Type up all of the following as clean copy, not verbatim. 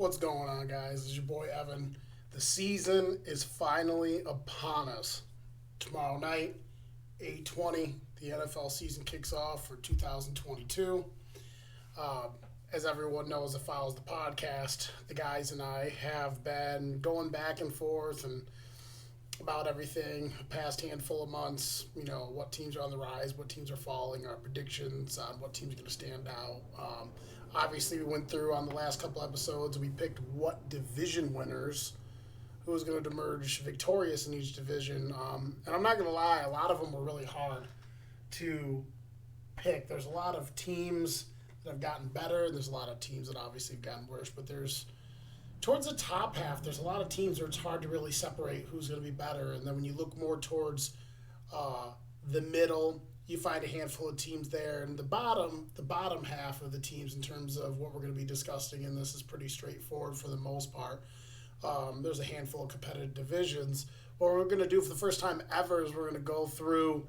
What's going on, guys? This is your boy Evan. The season is finally upon us. Tomorrow night, 8:20, the NFL season kicks off for 2022. Uh, as everyone knows that follows the podcast, the guys and I have been going back and forth and about everything the past handful of months. You know, what teams are on the rise, what teams are falling, our predictions on what teams are going to stand out. Obviously, we went through on the last couple episodes, we picked what division winners, who was going to emerge victorious in each division. And I'm not going to lie, a lot of them were really hard to pick. There's a lot of teams that have gotten better, and there's a lot of teams that obviously have gotten worse. But towards the top half, there's a lot of teams where it's hard to really separate who's going to be better. And then when you look more towards the middle, you find a handful of teams there. And the bottom half of the teams in terms of what we're going to be discussing, and this is pretty straightforward for the most part. There's a handful of competitive divisions. What we're going to do for the first time ever is we're going to go through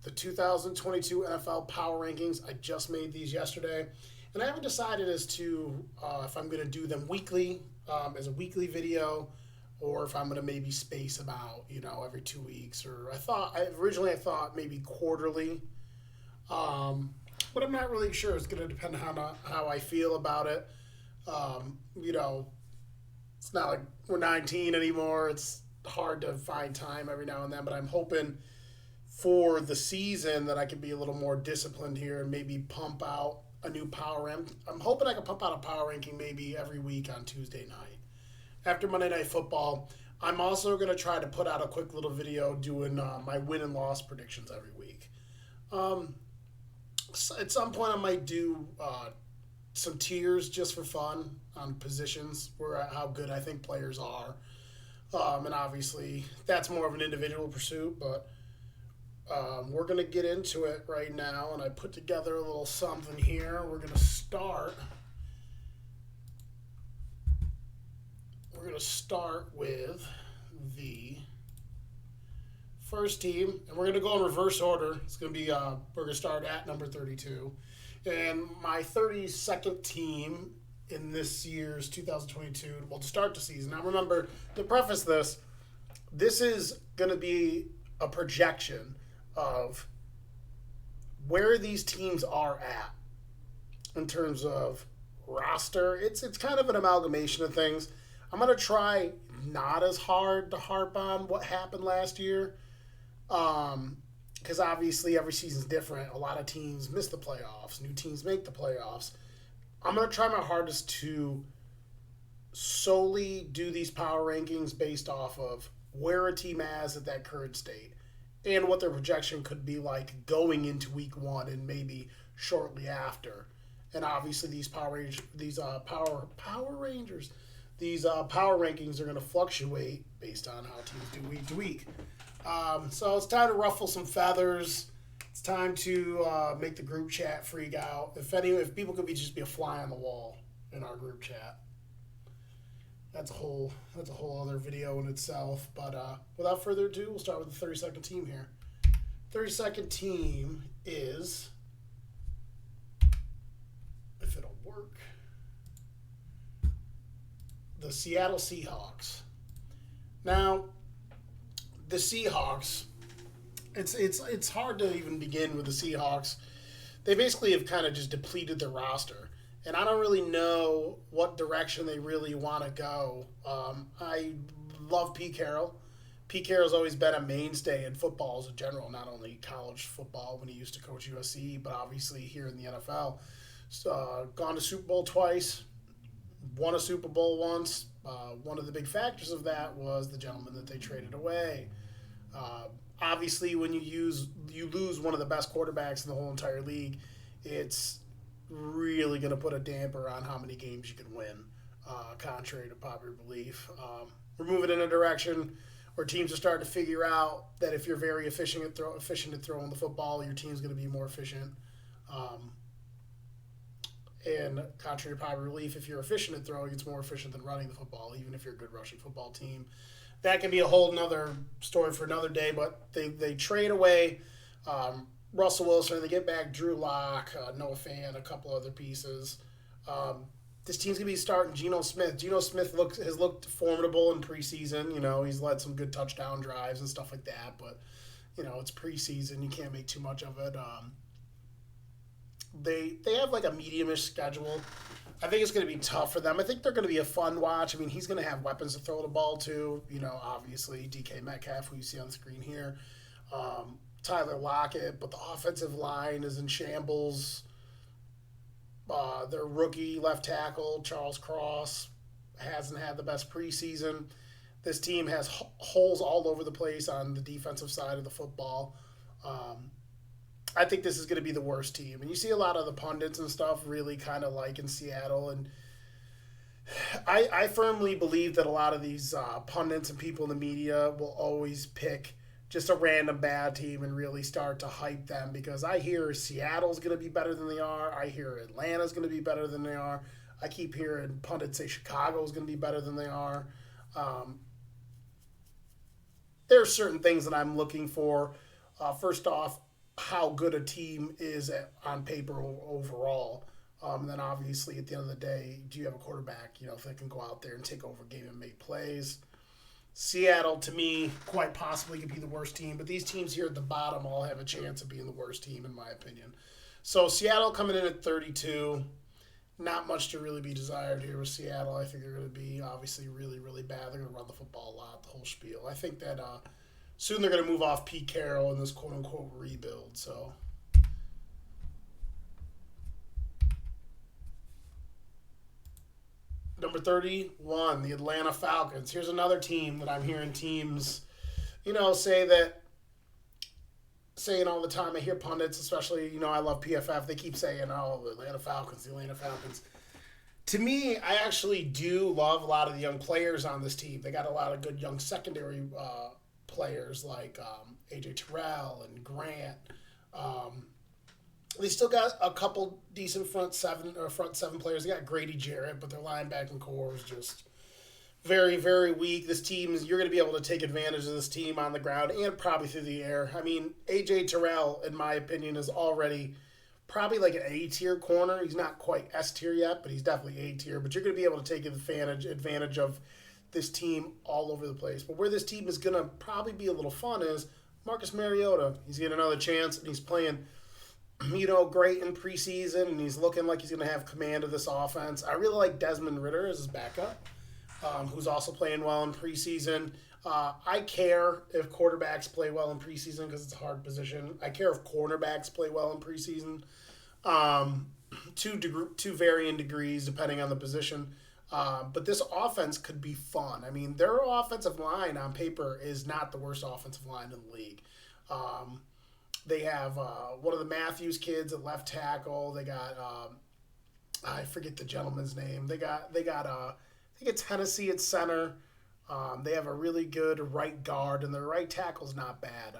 the 2022 NFL Power Rankings. I just made these yesterday. And I haven't decided as to if I'm going to do them weekly as a weekly video, or if I'm going to maybe space them out, every 2 weeks. Or originally I thought maybe quarterly. But I'm not really sure. It's going to depend on how I feel about it. It's not like we're 19 anymore. It's hard to find time every now and then. But I'm hoping for the season that I can be a little more disciplined here and maybe pump out a new power rank. I'm hoping I can pump out a power ranking maybe every week on Tuesday night. After Monday Night Football, I'm also going to try to put out a quick little video doing my win and loss predictions every week. At some point, I might do some tiers just for fun on positions, how good I think players are. And obviously, that's more of an individual pursuit, but we're going to get into it right now, and I put together a little something here. We're going to start with the first team, and we're going to go in reverse order. It's going to be we're going to start at number 32. And my 32nd team in this year's 2022, well, to start the season. Now, remember, to preface this is going to be a projection of where these teams are at in terms of roster. It's kind of an amalgamation of things. I'm going to try not as hard to harp on what happened last year, because obviously every season's different. A lot of teams miss the playoffs. New teams make the playoffs. I'm going to try my hardest to solely do these power rankings based off of where a team is at that current state and what their projection could be like going into week one and maybe shortly after. And obviously these power rankings are going to fluctuate based on how teams do week to week. So it's time to ruffle some feathers. It's time to make the group chat freak out. If people could just be a fly on the wall in our group chat. That's a whole other video in itself. But without further ado, we'll start with the 32nd team here. 32nd team is, if it'll work, the Seattle Seahawks. Now, the Seahawks, it's hard to even begin with the Seahawks. They basically have kind of just depleted their roster. And I don't really know what direction they really want to go. I love Pete Carroll. Pete Carroll's always been a mainstay in football as a general, not only college football when he used to coach USC, but obviously here in the NFL. So, gone to Super Bowl twice, won a Super Bowl once. One of the big factors of that was the gentleman that they traded away. Obviously, when you lose one of the best quarterbacks in the whole entire league, it's really going to put a damper on how many games you can win, contrary to popular belief. We're moving in a direction where teams are starting to figure out that if you're very efficient at throwing the football, your team's going to be more efficient. And contrary to popular belief, if you're efficient at throwing, it's more efficient than running the football, even if you're a good rushing football team. That can be a whole nother story for another day, but they trade away Russell Wilson, and they get back Drew Lock, Noah Fant, a couple other pieces. This team's gonna be starting Geno Smith. Geno Smith has looked formidable in preseason. He's led some good touchdown drives and stuff like that. But it's preseason. You can't make too much of it. They have like a medium-ish schedule. I think it's going to be tough for them. I think they're going to be a fun watch. I mean, he's going to have weapons to throw the ball to. Obviously, DK Metcalf, who you see on the screen here. Tyler Lockett, but the offensive line is in shambles. Their rookie left tackle, Charles Cross, hasn't had the best preseason. This team has holes all over the place on the defensive side of the football. I think this is going to be the worst team. And you see a lot of the pundits and stuff really kind of like in Seattle. And I firmly believe that a lot of these pundits and people in the media will always pick just a random bad team and really start to hype them, because I hear Seattle's going to be better than they are. I hear Atlanta's going to be better than they are. I keep hearing pundits say Chicago's going to be better than they are. There are certain things that I'm looking for. First off, how good a team is on paper overall. And then obviously at the end of the day, do you have a quarterback, that can go out there and take over a game and make plays? Seattle, to me, quite possibly could be the worst team, but these teams here at the bottom all have a chance of being the worst team, in my opinion. So Seattle coming in at 32, not much to really be desired here with Seattle. I think they're going to be obviously really, really bad. They're going to run the football a lot, the whole spiel. I think that soon they're going to move off Pete Carroll in this quote-unquote rebuild. So number 31, the Atlanta Falcons. Here's another team that I'm hearing teams, saying all the time. I hear pundits, especially, I love PFF. They keep saying, the Atlanta Falcons. To me, I actually do love a lot of the young players on this team. They got a lot of good young secondary players like A.J. Terrell and Grant. They still got a couple decent front seven players. They got Grady Jarrett, but their linebacking core is just very, very weak. This team, you're going to be able to take advantage of this team on the ground and probably through the air. I mean, A.J. Terrell, in my opinion, is already probably like an A-tier corner. He's not quite S-tier yet, but he's definitely A-tier. But you're going to be able to take advantage of this team all over the place. But where this team is going to probably be a little fun is Marcus Mariota. He's getting another chance, and he's playing great in preseason, and he's looking like he's going to have command of this offense. I really like Desmond Ridder as his backup, who's also playing well in preseason. I care if quarterbacks play well in preseason because it's a hard position. I care if cornerbacks play well in preseason, to varying degrees depending on the position. But this offense could be fun. I mean, their offensive line on paper is not the worst offensive line in the league. They have one of the Matthews kids at left tackle. They got I forget the gentleman's name. They got I think it's Hennessy at center. They have a really good right guard, and their right tackle's not bad.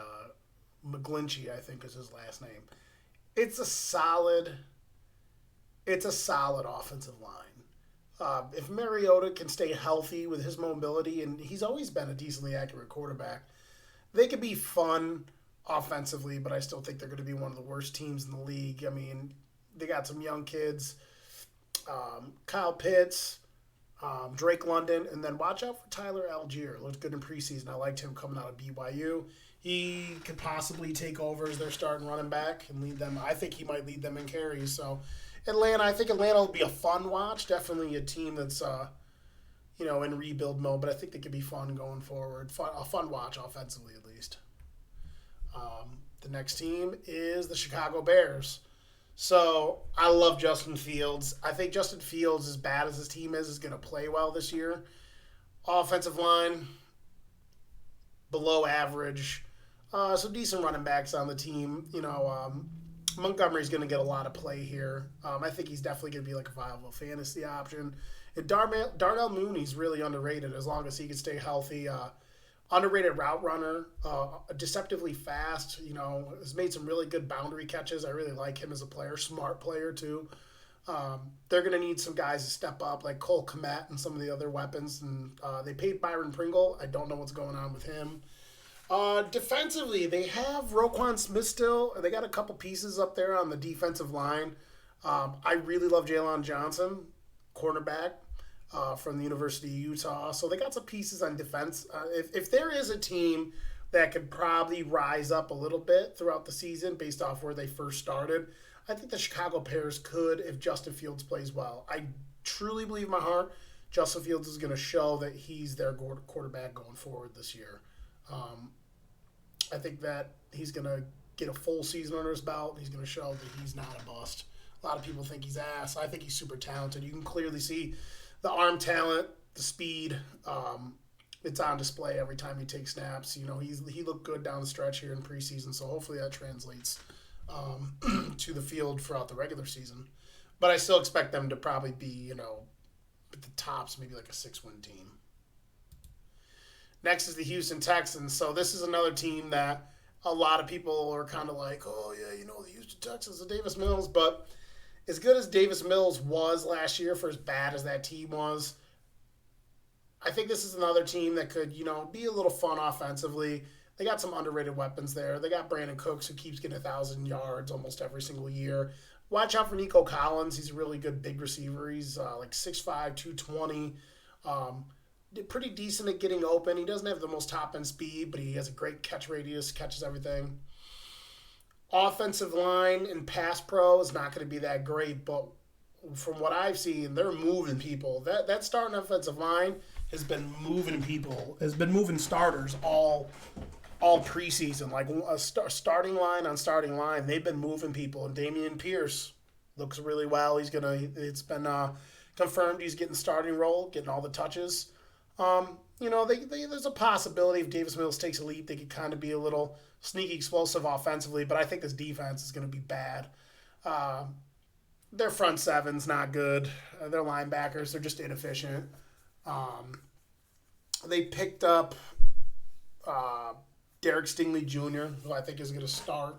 McGlinchey, I think, is his last name. It's a solid offensive line. If Mariota can stay healthy with his mobility, and he's always been a decently accurate quarterback, they could be fun offensively, but I still think they're going to be one of the worst teams in the league. I mean, they got some young kids, Kyle Pitts, Drake London, and then watch out for Tyler Algier. Looked good in preseason. I liked him coming out of BYU. He could possibly take over as their starting running back and lead them. I think he might lead them in carries. So I think Atlanta will be a fun watch. Definitely a team that's in rebuild mode, but I think they could be fun going forward. A fun watch offensively at least. The next team is the Chicago Bears. So I love Justin Fields. I think Justin Fields, as bad as his team is going to play well this year. Offensive line, below average. Some decent running backs on the team. Montgomery's going to get a lot of play here. I think he's definitely going to be like a viable fantasy option. And Darnell Mooney's really underrated as long as he can stay healthy. Underrated route runner, deceptively fast, has made some really good boundary catches. I really like him as a player, smart player too. They're going to need some guys to step up, like Cole Kmet and some of the other weapons. And they paid Byron Pringle. I don't know what's going on with him. Defensively, they have Roquan Smith still. They got a couple pieces up there on the defensive line. I really love Jalen Johnson. cornerback from the University of Utah. So they got some pieces on defense. If there is a team that could probably rise up a little bit throughout the season based off where they first started, I think the Chicago Bears could if Justin Fields plays well. I truly believe in my heart Justin Fields is going to show that he's their quarterback going forward this year. I think that he's going to get a full season under his belt. He's going to show that he's not a bust. A lot of people think he's ass. I think he's super talented. You can clearly see the arm talent, the speed. It's on display every time he takes snaps. You know, he looked good down the stretch here in preseason, so hopefully that translates to the field throughout the regular season. But I still expect them to probably be, you know, at the tops, maybe like a 6-win team. Next is the Houston Texans. So this is another team that a lot of people are kind of like, oh, yeah, you know, the Houston Texans, the Davis Mills. But as good as Davis Mills was last year, for as bad as that team was, I think this is another team that could, you know, be a little fun offensively. They got some underrated weapons there. They got Brandon Cooks, who keeps getting 1,000 yards almost every single year. Watch out for Nico Collins. He's a really good big receiver. He's like 6'5", 220. Pretty decent at getting open. He doesn't have the most top-end speed, but he has a great catch radius, catches everything. Offensive line and pass pro is not going to be that great, but from what I've seen, they're moving people. That starting offensive line has been moving people, has been moving starters all preseason. Like a starting line on starting line, they've been moving people. And Dameon Pierce looks really well. It's been confirmed he's getting starting role, getting all the touches. You know, there's a possibility if Davis Mills takes a leap, they could kind of be a little sneaky explosive offensively, but I think this defense is going to be bad. Their front seven's not good. Their linebackers, they're just inefficient. They picked up Derek Stingley Jr., who I think is going to start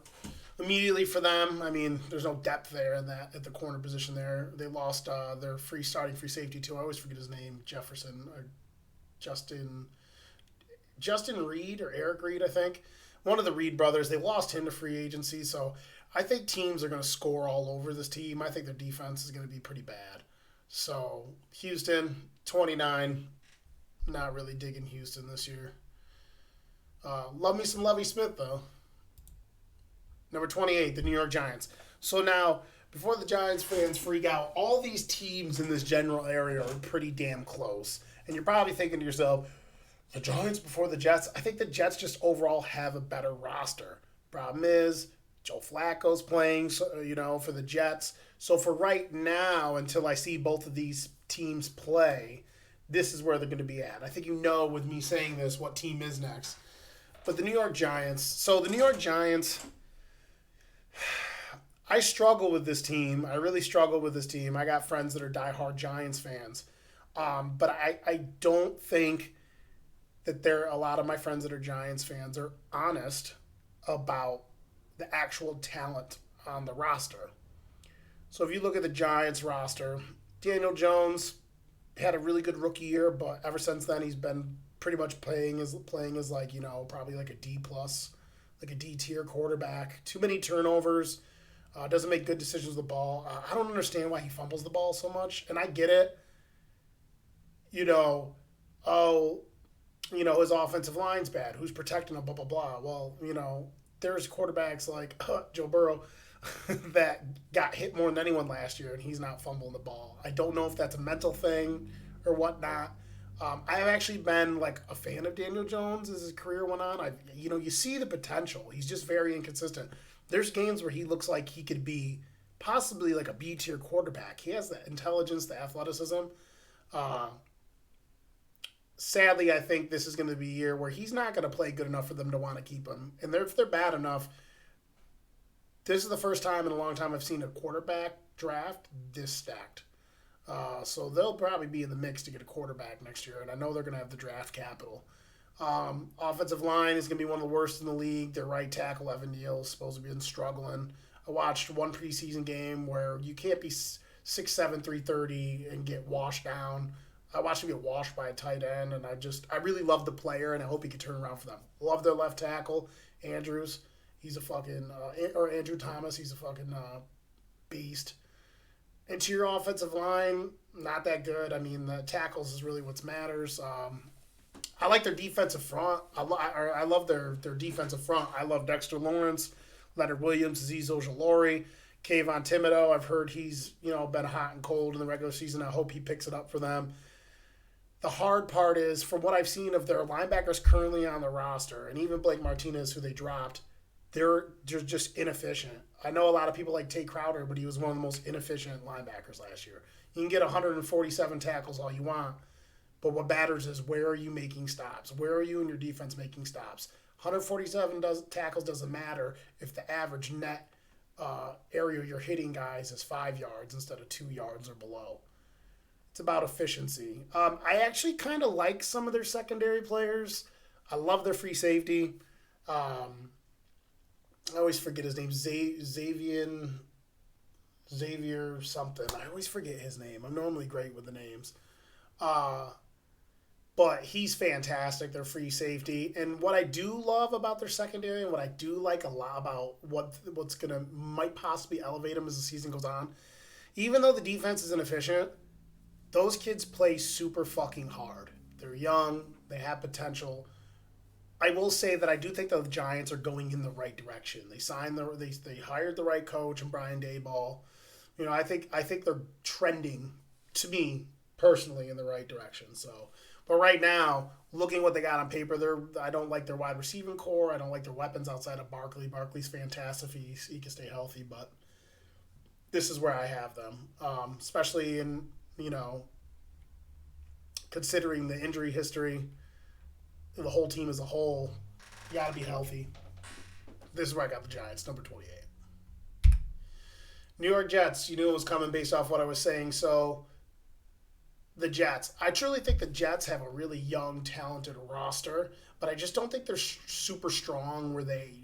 immediately for them. I mean, there's no depth there at the corner position there. They lost their starting free safety too. I always forget his name, Jefferson or Justin Reed or Eric Reed, I think. One of the Reed brothers. They lost him to free agency, so I think teams are going to score all over this team. I think their defense is going to be pretty bad. So, Houston, 29. Not really digging Houston this year. Love me some Lovie Smith, though. Number 28, the New York Giants. So now, before the Giants fans freak out, all these teams in this general area are pretty damn close. And you're probably thinking to yourself, the Giants before the Jets? I think the Jets just overall have a better roster. Problem is, Joe Flacco's playing, you know, for the Jets. So for right now, until I see both of these teams play, this is where they're going to be at. I think you know with me saying this what team is next. But the New York Giants. So the New York Giants, I struggle with this team. I really struggle with this team. I got friends that are diehard Giants fans. But I don't think that a lot of my friends that are Giants fans are honest about the actual talent on the roster. So if you look at the Giants roster, Daniel Jones had a really good rookie year, but ever since then he's been pretty much playing as like, you know, probably like a D+, like a D tier quarterback. Too many turnovers. Doesn't make good decisions with the ball. I don't understand why he fumbles the ball so much, and I get it. You know, his offensive line's bad. Who's protecting him? Blah, blah, blah. Well, you know, there's quarterbacks like Joe Burrow that got hit more than anyone last year, and he's not fumbling the ball. I don't know if that's a mental thing or whatnot. I've actually been like a fan of Daniel Jones as his career went on. You see the potential. He's just very inconsistent. There's games where he looks like he could be possibly like a B-tier quarterback. He has the intelligence, the athleticism. Sadly, I think this is going to be a year where he's not going to play good enough for them to want to keep him. And if they're bad enough, this is the first time in a long time I've seen a quarterback draft this stacked. So they'll probably be in the mix to get a quarterback next year, and I know they're going to have the draft capital. Offensive line is going to be one of the worst in the league. Their right tackle, Evan Neal, is supposed to be struggling. I watched one preseason game where you can't be 6'7", 330 and get washed down. I watched him get washed by a tight end, and I really love the player, and I hope he can turn around for them. Love their left tackle, Andrews. He's a fucking, or Andrew Thomas, he's a fucking beast. Interior offensive line, not that good. I mean, the tackles is really what matters. I like their defensive front. I love their defensive front. I love Dexter Lawrence, Leonard Williams, Azeez Ojulari, Kayvon Thibodeaux. I've heard he's been hot and cold in the regular season. I hope he picks it up for them. The hard part is, from what I've seen of their linebackers currently on the roster, and even Blake Martinez, who they dropped, they're just inefficient. I know a lot of people like Tate Crowder, but he was one of the most inefficient linebackers last year. You can get 147 tackles all you want, but what matters is, where are you making stops? Where are you in your defense making stops? 147 tackles doesn't matter if the average net area you're hitting guys is 5 yards instead of 2 yards or below. It's about efficiency. I actually kind of like some of their secondary players. I love their free safety. I always forget his name. Xavier something. I always forget his name. I'm normally great with the names. But he's fantastic, their free safety. And what I do love about their secondary, and what I do like a lot about what's might possibly elevate them as the season goes on, even though the defense is inefficient, those kids play super fucking hard. They're young. They have potential. I will say that I do think the Giants are going in the right direction. They hired the right coach in Brian Daboll. I think they're trending, to me personally, in the right direction. So, but right now, looking what they got on paper, I don't like their wide receiving core. I don't like their weapons outside of Barkley. Barkley's fantastic if he can stay healthy, but this is where I have them, especially in considering the injury history, the whole team as a whole. You got to be healthy. This is where I got the Giants, number 28. New York Jets, you knew it was coming based off what I was saying. So, the Jets. I truly think the Jets have a really young, talented roster, but I just don't think they're super strong where they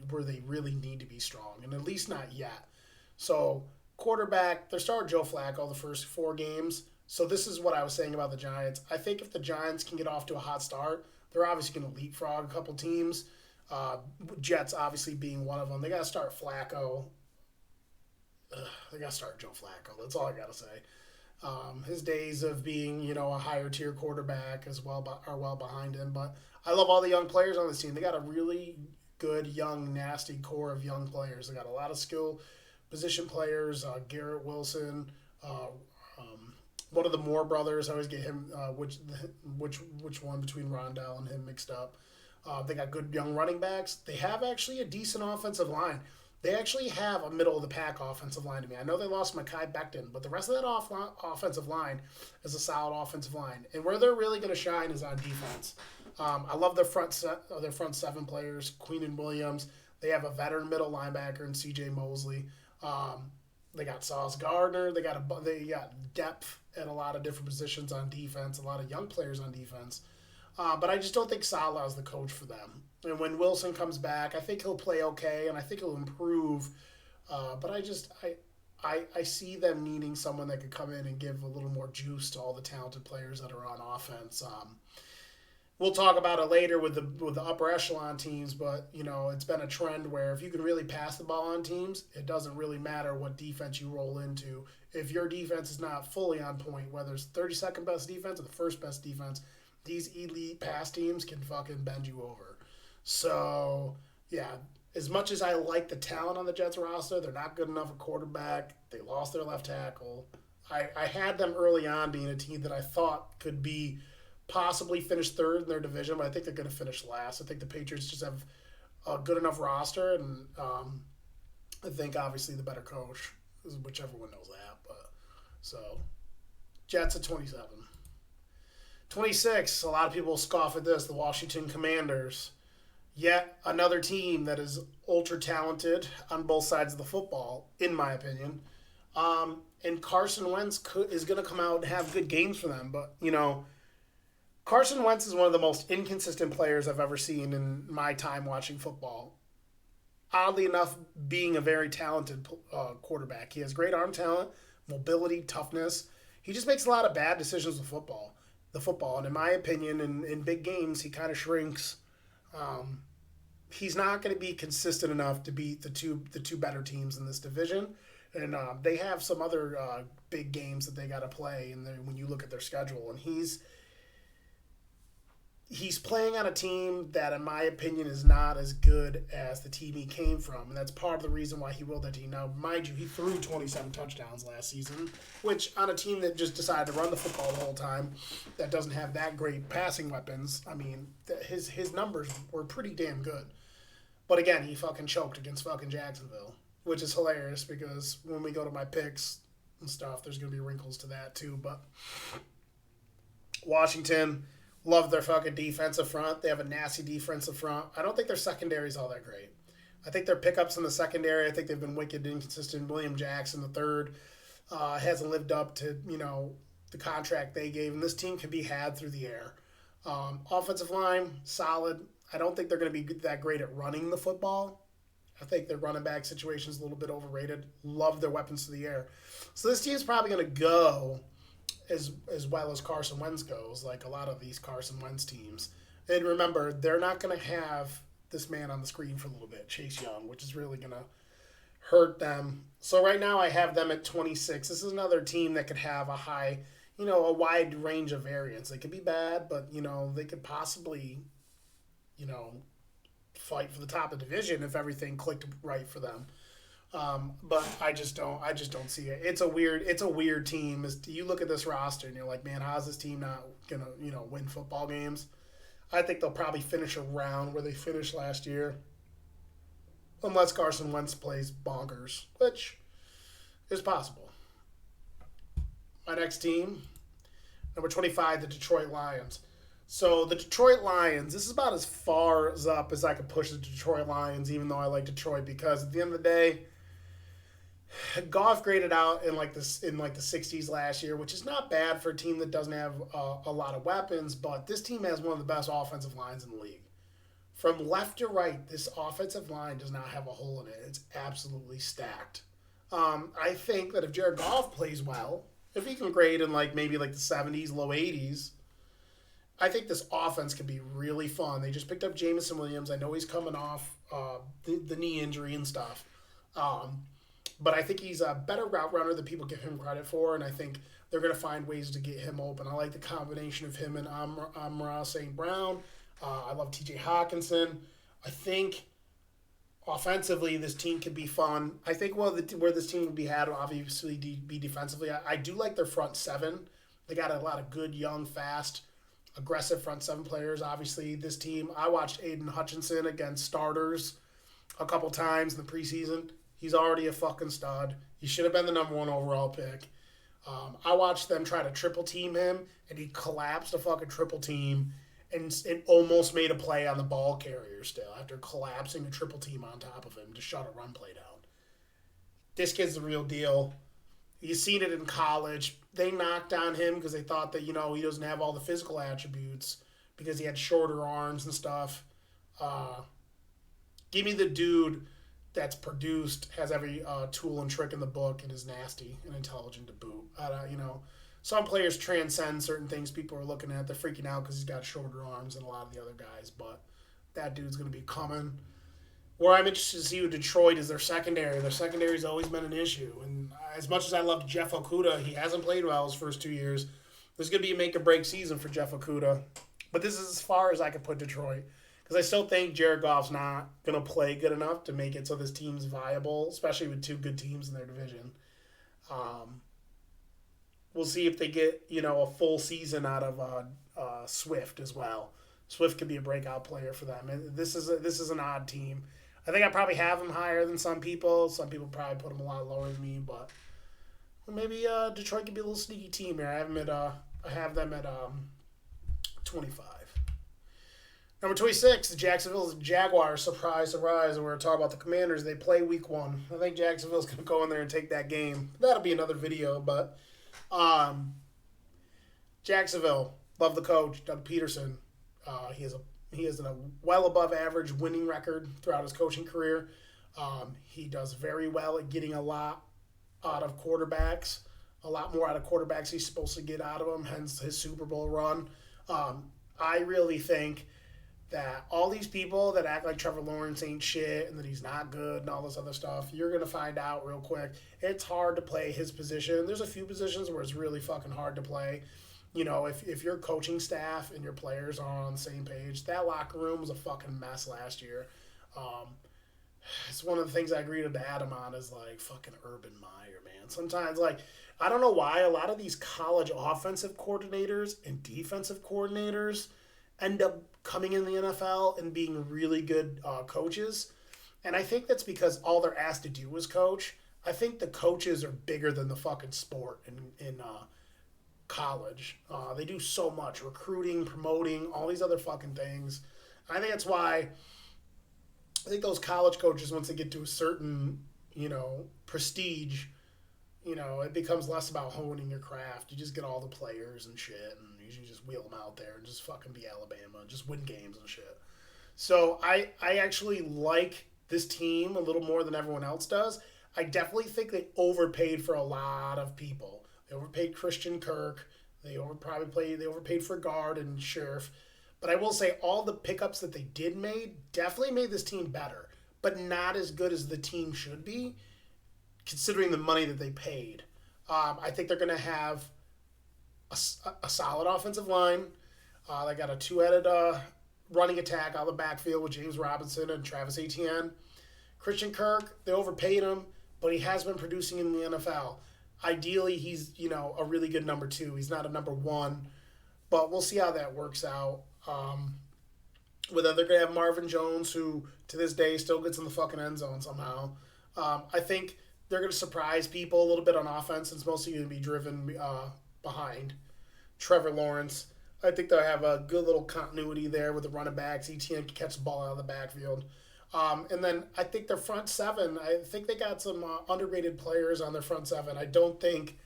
really need to be strong, and at least not yet. So, quarterback, they're starting Joe Flacco the first 4 games. So this is what I was saying about the Giants. I think if the Giants can get off to a hot start, they're obviously going to leapfrog a couple teams. Jets obviously being one of them. They got to start Flacco. They got to start Joe Flacco. That's all I got to say. His days of being, a higher tier quarterback are well behind him. But I love all the young players on this team. They got a really good, young, nasty core of young players. They got a lot of skill position players. Garrett Wilson. One of the Moore brothers, I always get him, which one between Rondell and him mixed up. They got good young running backs. They have actually a decent offensive line. They actually have a middle-of-the-pack offensive line to me. I know they lost Mekhi Becton, but the rest of that offensive line is a solid offensive line. And where they're really going to shine is on defense. I love their front 7 players, Queenan Williams. They have a veteran middle linebacker in C.J. Mosley. They got Sauce Gardner. They got depth at a lot of different positions on defense, a lot of young players on defense. But I just don't think Saleh is the coach for them. And when Wilson comes back, I think he'll play okay, and I think he'll improve. But I see them needing someone that could come in and give a little more juice to all the talented players that are on offense. We'll talk about it later with the upper echelon teams, but it's been a trend where if you can really pass the ball on teams, it doesn't really matter what defense you roll into. If your defense is not fully on point, whether it's 32nd best defense or the first best defense, these elite pass teams can fucking bend you over. So, yeah, as much as I like the talent on the Jets roster, they're not good enough at quarterback. They lost their left tackle. I had them early on being a team that I thought could be possibly finish third in their division, but I think they're going to finish last. I think the Patriots just have a good enough roster, and I think obviously the better coach, which everyone knows that. But so, Jets at 27. 26, a lot of people scoff at this, the Washington Commanders. Yet another team that is ultra talented on both sides of the football, in my opinion. And Carson Wentz is going to come out and have good games for them, but Carson Wentz is one of the most inconsistent players I've ever seen in my time watching football. Oddly enough, being a very talented quarterback. He has great arm talent, mobility, toughness. He just makes a lot of bad decisions with the football. And in my opinion, in big games, he kind of shrinks. He's not going to be consistent enough to beat the two better teams in this division. And they have some other big games that they got to play. And when you look at their schedule, and he's playing on a team that, in my opinion, is not as good as the team he came from. And that's part of the reason why he willed that team. Now, mind you, he threw 27 touchdowns last season, which on a team that just decided to run the football the whole time, that doesn't have that great passing weapons, I mean, his numbers were pretty damn good. But again, he fucking choked against fucking Jacksonville, which is hilarious because when we go to my picks and stuff, there's going to be wrinkles to that too. But Washington... love their fucking defensive front. They have a nasty defensive front. I don't think their secondary is all that great. I think their pickups in the secondary, I think they've been wicked inconsistent. William Jackson, the third, hasn't lived up to, the contract they gave. And this team can be had through the air. Offensive line, solid. I don't think they're going to be that great at running the football. I think their running back situation is a little bit overrated. Love their weapons to the air. So this team's probably going to go as well as Carson Wentz goes, like a lot of these Carson Wentz teams. And remember, they're not going to have this man on the screen for a little bit, Chase Young, which is really going to hurt them. So right now I have them at 26. This is another team that could have a high, a wide range of variance. They could be bad, but, they could possibly, fight for the top of the division if everything clicked right for them. But I just don't see it. It's a weird team. You look at this roster and you're like, man, how's this team not gonna, win football games? I think they'll probably finish around where they finished last year, unless Carson Wentz plays bonkers, which is possible. My next team, number 25, the Detroit Lions. So the Detroit Lions, this is about as far up as I could push the Detroit Lions, even though I like Detroit, because at the end of the day, Goff graded out in like the 60s last year, which is not bad for a team that doesn't have a lot of weapons, but this team has one of the best offensive lines in the league. From left to right, this offensive line does not have a hole in it. It's absolutely stacked. I think that if Jared Goff plays well, if he can grade in maybe the 70s, low 80s, I think this offense could be really fun. They just picked up Jameson Williams. I know he's coming off the knee injury and stuff. But I think he's a better route runner than people give him credit for, and I think they're going to find ways to get him open. I like the combination of him and Amon-Ra St. Brown. I love T.J. Hawkinson. I think offensively this team could be fun. I think where this team will be had will obviously be defensively. I do like their front seven. They got a lot of good, young, fast, aggressive front seven players. Obviously, this team, I watched Aiden Hutchinson against starters a couple times in the preseason. He's already a fucking stud. He should have been the number 1 overall pick. I watched them try to triple team him, and he collapsed a fucking triple team and almost made a play on the ball carrier still after collapsing a triple team on top of him to shut a run play down. This kid's the real deal. You've seen it in college. They knocked on him because they thought that, he doesn't have all the physical attributes because he had shorter arms and stuff. Give me the dude that's produced, has every tool and trick in the book, and is nasty and intelligent to boot. Some players transcend certain things people are looking at. They're freaking out because he's got shorter arms than a lot of the other guys, but that dude's going to be coming. Where I'm interested to see with Detroit is their secondary. Their secondary's always been an issue, and as much as I loved Jeff Okudah, he hasn't played well his first 2 years. There's going to be a make-or-break season for Jeff Okudah, but this is as far as I could put Detroit. Because I still think Jared Goff's not going to play good enough to make it so this team's viable, especially with 2 good teams in their division. We'll see if they get, a full season out of Swift as well. Swift could be a breakout player for them. And this is an odd team. I think I probably have them higher than some people. Some people probably put them a lot lower than me, but maybe Detroit could be a little sneaky team here. I have them at 25. Number 26, the Jacksonville Jaguars. Surprise, surprise. And we're going to talk about the Commanders. They play week 1. I think Jacksonville's going to go in there and take that game. That'll be another video, but Jacksonville, love the coach, Doug Peterson. He has a well above average winning record throughout his coaching career. He does very well at getting a lot out of quarterbacks, a lot more out of quarterbacks he's supposed to get out of them, hence his Super Bowl run. I really think that all these people that act like Trevor Lawrence ain't shit and that he's not good and all this other stuff, you're going to find out real quick. It's hard to play his position. There's a few positions where it's really fucking hard to play. You know, if your coaching staff and your players are on the same page, that locker room was a fucking mess last year. It's one of the things I agreed with Adam on is like fucking Urban Meyer, man. Sometimes, like, I don't know why a lot of these college offensive coordinators and defensive coordinators end up coming in the NFL and being really good coaches. And I think that's because all they're asked to do is coach. I think the coaches are bigger than the fucking sport in college. They do so much recruiting, promoting, all these other fucking things. I think that's why I think those college coaches, once they get to a certain, prestige, it becomes less about honing your craft. You just get all the players and shit, and you just wheel them out there and just fucking be Alabama and just win games and shit. So I actually like this team a little more than everyone else does. I definitely think they overpaid for a lot of people. They overpaid Christian Kirk. They overpaid for guard and Sheriff. But I will say all the pickups that they did definitely made this team better, but not as good as the team should be, considering the money that they paid. I think they're going to have a solid offensive line. They got a two-headed running attack out of the backfield with James Robinson and Travis Etienne. Christian Kirk, they overpaid him, but he has been producing in the NFL. Ideally, he's a really good number 2. He's not a number 1, but we'll see how that works out. Whether they're going to have Marvin Jones, who to this day still gets in the fucking end zone somehow. I think they're going to surprise people a little bit on offense. It's mostly going to be driven behind Trevor Lawrence. I think they'll have a good little continuity there with the running backs. Etienne can catch the ball out of the backfield. And then I think their front 7, I think they got some underrated players on their front 7. I don't think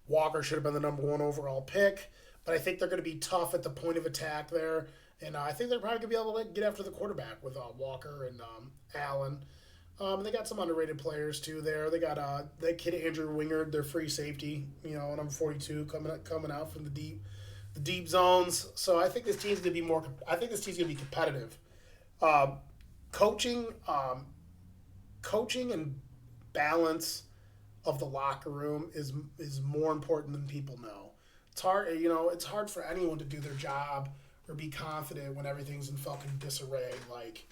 Walker should have been the number 1 overall pick, but I think they're going to be tough at the point of attack there. And I think they're probably going to be able to get after the quarterback with Walker and Allen. They got some underrated players too there. They got that kid Andrew Wingard, their free safety, number 42, coming out from the deep zones. So I think this team's going to be be competitive. Coaching and balance of the locker room is more important than people know. It's hard, it's hard for anyone to do their job or be confident when everything's in fucking disarray. Like,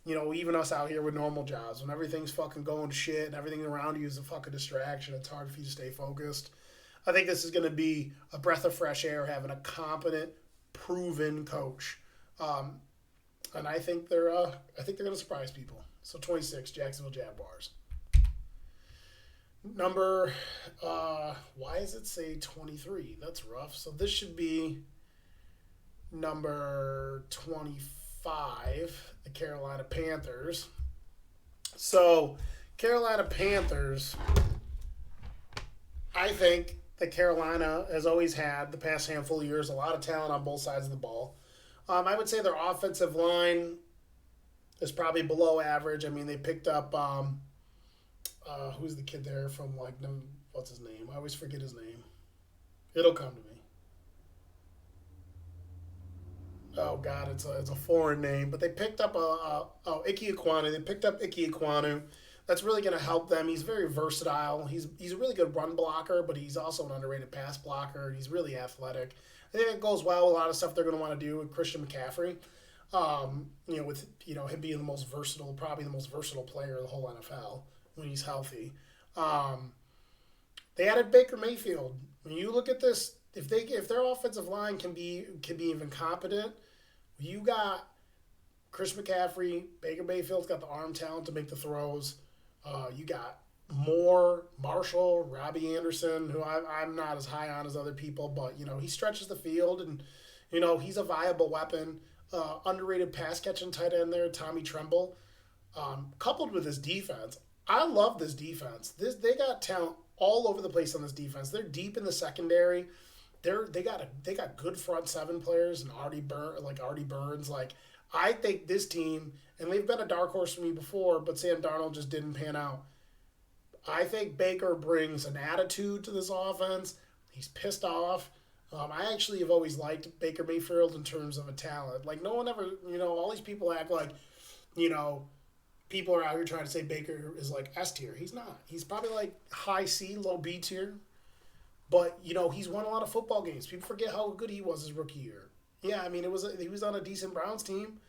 even us out here with normal jobs, when everything's fucking going to shit and everything around you is a fucking distraction, it's hard for you to stay focused. I think this is going to be a breath of fresh air having a competent, proven coach. And I think they're going to surprise people. So 26, Jacksonville Jaguars. Number, why does it say 23? That's rough. So this should be number 25, the Carolina Panthers. So Carolina Panthers, I think that Carolina has always had, the past handful of years, a lot of talent on both sides of the ball. I would say their offensive line is probably below average. I mean, they picked up, who's the kid there from, what's his name? I always forget his name. It'll come to me. Oh, God, it's a foreign name. But they picked up Ike Ekwonu. They picked up Ike Ekwonu. That's really going to help them. He's very versatile. He's a really good run blocker, but he's also an underrated pass blocker. He's really athletic. I think it goes well with a lot of stuff they're going to want to do with Christian McCaffrey. With him being probably the most versatile player of the whole NFL when he's healthy. They added Baker Mayfield. When you look at this, if their offensive line can be even competent, you got Chris McCaffrey, Baker Mayfield's got the arm talent to make the throws. You got Moore, Marshall, Robbie Anderson, who I'm not as high on as other people, but he stretches the field and he's a viable weapon. Underrated pass catching tight end there, Tommy Tremble. Coupled with his defense, I love this defense. They got talent all over the place on this defense. They're deep in the secondary. They got good front 7 players and Artie Burns. I think this team, and they've been a dark horse for me before, but Sam Darnold just didn't pan out. I think Baker brings an attitude to this offense. He's pissed off. I actually have always liked Baker Mayfield in terms of a talent. Like, no one ever, all these people act like, you know, people are out here trying to say Baker is like S tier. He's not. He's probably like high C, low B tier. But, he's won a lot of football games. People forget how good he was his rookie year. Yeah, I mean, he was on a decent Browns team.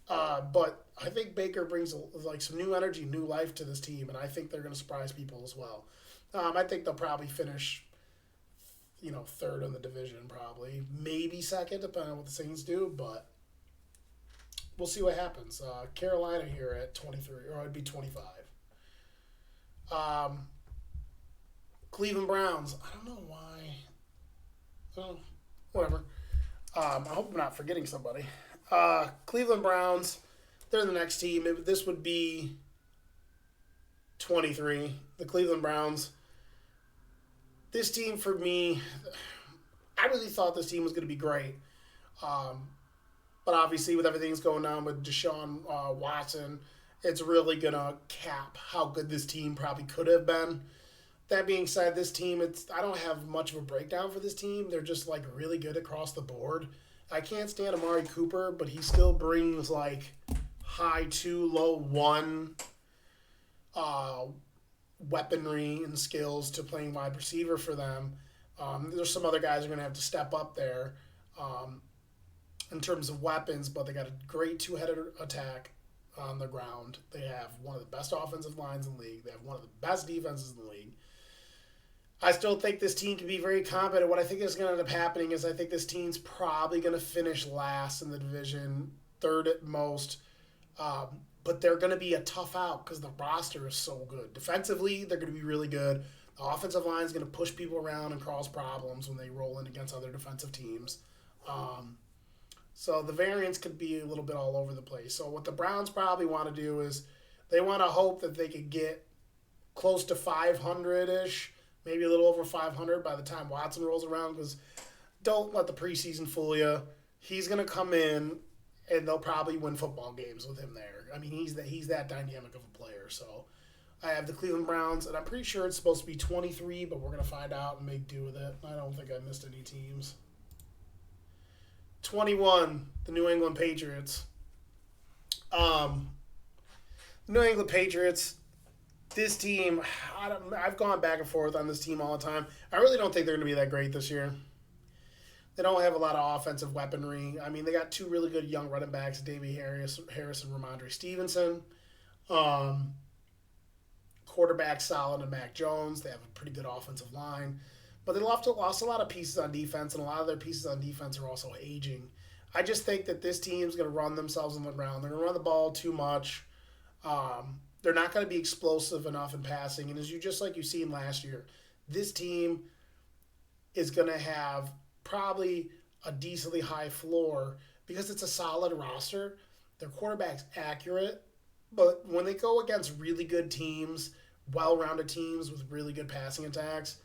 But I think Baker brings like some new energy, new life to this team, and I think they're going to surprise people as well. I think they'll probably finish, third in the division, probably maybe second, depending on what the Saints do. But we'll see what happens. Carolina here at 23, or it'd be 25. Cleveland Browns. I don't know why. Oh, whatever. I hope I'm not forgetting somebody. Cleveland Browns, they're the next team. This would be 23. The Cleveland Browns. This team, for me, I really thought this team was going to be great. But obviously, with everything that's going on with Deshaun Watson, it's really going to cap how good this team probably could have been. That being said, this team, I don't have much of a breakdown for this team. They're just like really good across the board. I can't stand Amari Cooper, but he still brings like high 2, low 1 weaponry and skills to playing wide receiver for them. There's some other guys who are going to have to step up there in terms of weapons, but they got a great two-headed attack on the ground. They have one of the best offensive lines in the league. They have one of the best defenses in the league. I still think this team can be very competent. What I think is going to end up happening is I think this team's probably going to finish last in the division, third at most. But they're going to be a tough out because the roster is so good. Defensively, they're going to be really good. The offensive line is going to push people around and cause problems when they roll in against other defensive teams. So the variance could be a little bit all over the place. So what the Browns probably want to do is they want to hope that they could get close to 500-ish, maybe a little over 500 by the time Watson rolls around, because don't let the preseason fool you. He's going to come in, and they'll probably win football games with him there. I mean, he's that dynamic of a player. So I have the Cleveland Browns, and I'm pretty sure it's supposed to be 23, but we're going to find out and make do with it. I don't think I missed any teams. 21, the New England Patriots. New England Patriots, this team, I've gone back and forth on this team all the time. I really don't think they're going to be that great this year. They don't have a lot of offensive weaponry. I mean, they got two really good young running backs, Davey Harris and Ramondre Stevenson. Quarterback solid and Mac Jones. They have a pretty good offensive line. But they lost a lot of pieces on defense, and a lot of their pieces on defense are also aging. I just think that this team's going to run themselves on the ground. They're going to run the ball too much. They're not going to be explosive enough in passing. And as you've seen last year, this team is going to have probably a decently high floor because it's a solid roster. Their quarterback's accurate, but when they go against really good teams, well-rounded teams with really good passing attacks,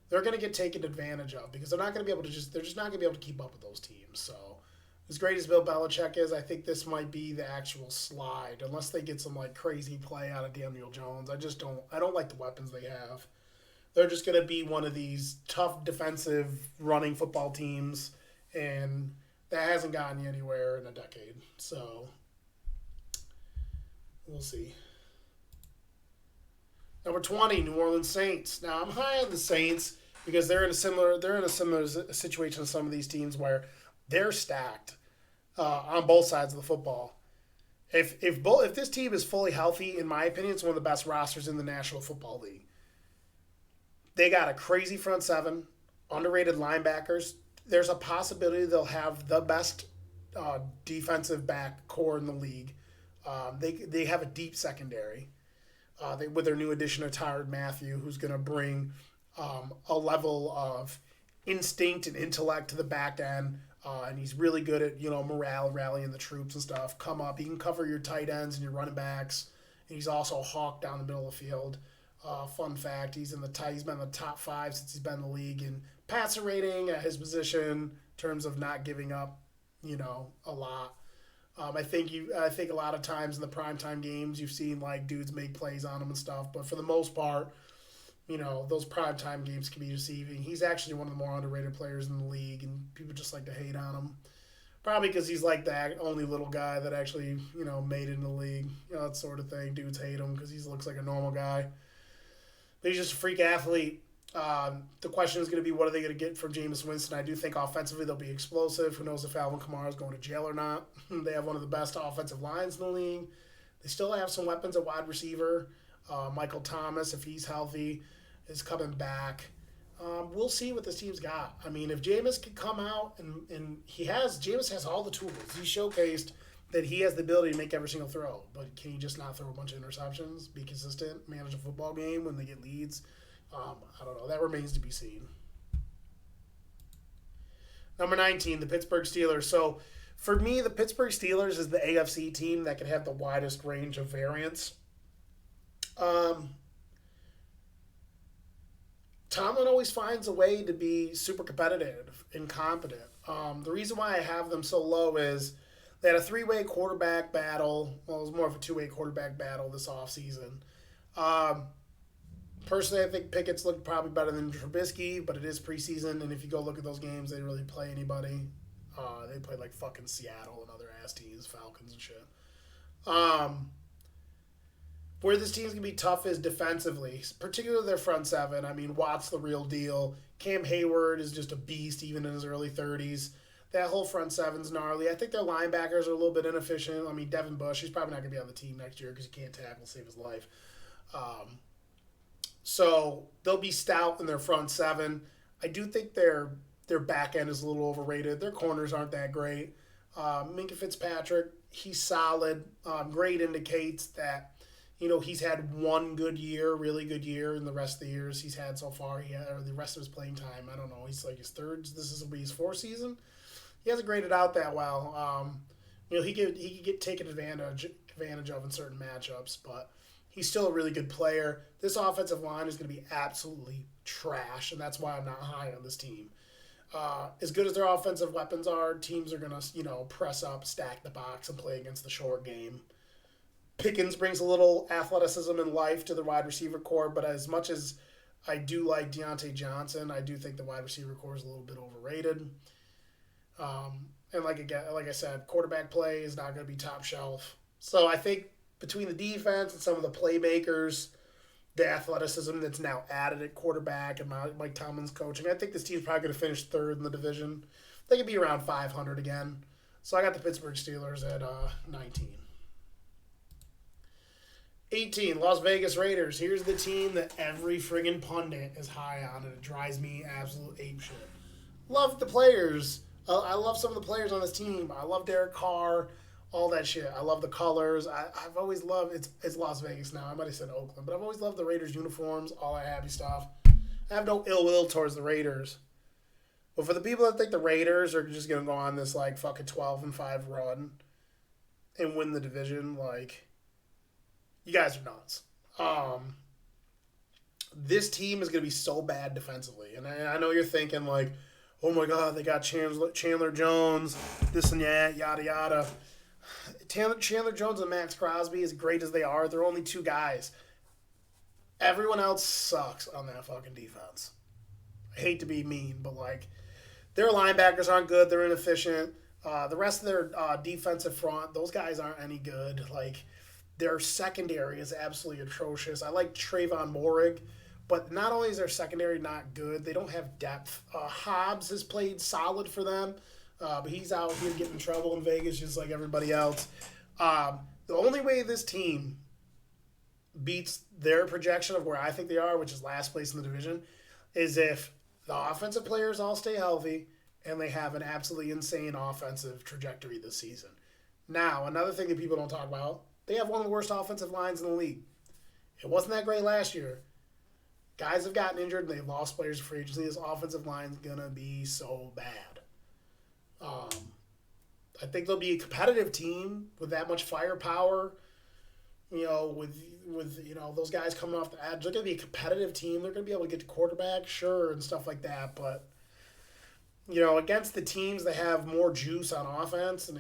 they're going to get taken advantage of because they're just not going to be able to keep up with those teams. So as great as Bill Belichick is, I think this might be the actual slide unless they get some like crazy play out of Daniel Jones. I don't like the weapons they have. They're just going to be one of these tough defensive running football teams, and that hasn't gotten you anywhere in a decade. So we'll see. Number 20, New Orleans Saints. Now I'm high on the Saints because they're in a similar situation to some of these teams where they're stacked on both sides of the football. If this team is fully healthy, in my opinion, it's one of the best rosters in the National Football League. They got a crazy front seven, underrated linebackers. There's a possibility they'll have the best defensive back core in the league. They have a deep secondary. With their new addition of Tyrann Mathieu, who's going to bring a level of instinct and intellect to the back end. And he's really good at, morale, rallying the troops and stuff. Come up. He can cover your tight ends and your running backs. And he's also a hawk down the middle of the field. Fun fact, he's been in the top 5 since he's been in the league in passer rating at his position in terms of not giving up, a lot. I think a lot of times in the primetime games you've seen like dudes make plays on him and stuff, but for the most part, those primetime games can be deceiving. He's actually one of the more underrated players in the league, and people just like to hate on him. Probably because he's like that only little guy that actually, made it in the league. That sort of thing. Dudes hate him because he looks like a normal guy. But he's just a freak athlete. The question is going to be, what are they going to get from Jameis Winston? I do think offensively they'll be explosive. Who knows if Alvin Kamara is going to jail or not. They have one of the best offensive lines in the league. They still have some weapons at wide receiver. Michael Thomas, if he's healthy, is coming back. We'll see what this team's got. I mean, if Jameis can come out and Jameis has all the tools. He showcased that he has the ability to make every single throw, but can he just not throw a bunch of interceptions, be consistent, manage a football game when they get leads? I don't know. That remains to be seen. Number 19, the Pittsburgh Steelers. So, for me, the Pittsburgh Steelers is the AFC team that can have the widest range of variance. Tomlin always finds a way to be super competitive and competent. The reason why I have them so low is they had a three-way quarterback battle. Well, it was more of a two-way quarterback battle this offseason. Personally, I think Pickett's looked probably better than Trubisky, but it is preseason, and if you go look at those games, they didn't really play anybody. They played like fucking Seattle and other ass teams, Falcons and shit. Where this team's going to be tough is defensively, particularly their front seven. I mean, Watt's the real deal. Cam Hayward is just a beast, even in his early 30s. That whole front seven's gnarly. I think their linebackers are a little bit inefficient. I mean, Devin Bush, he's probably not going to be on the team next year because he can't tackle, save his life. So they'll be stout in their front seven. I do think their back end is a little overrated. Their corners aren't that great. Minkah Fitzpatrick, he's solid. Grade indicates that, he's had one good year, really good year, and the rest of the years he's had so far, or the rest of his playing time, I don't know, he's like his third, will be his fourth season. He hasn't graded out that well. He could get taken advantage of in certain matchups, but he's still a really good player. This offensive line is going to be absolutely trash, and that's why I'm not high on this team. As good as their offensive weapons are, teams are going to, press up, stack the box, and play against the short game. Pickens brings a little athleticism and life to the wide receiver core, but as much as I do like Deontay Johnson, I do think the wide receiver core is a little bit overrated. And like I said, quarterback play is not going to be top shelf. So I think between the defense and some of the playmakers, the athleticism that's now added at quarterback and Mike Tomlin's coaching, I think this team's probably going to finish third in the division. They could be around 500 again. So I got the Pittsburgh Steelers at 19. 18, Las Vegas Raiders. Here's the team that every friggin' pundit is high on, and it drives me absolute apeshit. Love the players. I love some of the players on this team. I love Derek Carr, all that shit. I love the colors. I've always loved, it's Las Vegas now. I might have said Oakland, but I've always loved the Raiders uniforms, all that happy stuff. I have no ill will towards the Raiders. But for the people that think the Raiders are just going to go on this, like, fucking 12-5 run and win the division, like, you guys are nuts. This team is going to be so bad defensively. And I know you're thinking, like, oh, my God, they got Chandler Jones, this and that, yada, yada. Chandler Jones and Max Crosby, as great as they are, they're only two guys. Everyone else sucks on that fucking defense. I hate to be mean, but, like, their linebackers aren't good. They're inefficient. The rest of their defensive front, those guys aren't any good. Like, their secondary is absolutely atrocious. I like Trayvon Moehrig, but not only is their secondary not good, they don't have depth. Hobbs has played solid for them, but he's out here getting in trouble in Vegas just like everybody else. The only way this team beats their projection of where I think they are, which is last place in the division, is if the offensive players all stay healthy and they have an absolutely insane offensive trajectory this season. Now, another thing that people don't talk about, they have one of the worst offensive lines in the league. It wasn't that great last year. Guys have gotten injured and they've lost players for free agency. This offensive line is going to be so bad. I think they'll be a competitive team with that much firepower. With those guys coming off the edge. They're going to be a competitive team. They're going to be able to get to quarterback, sure, and stuff like that. But, against the teams that have more juice on offense and,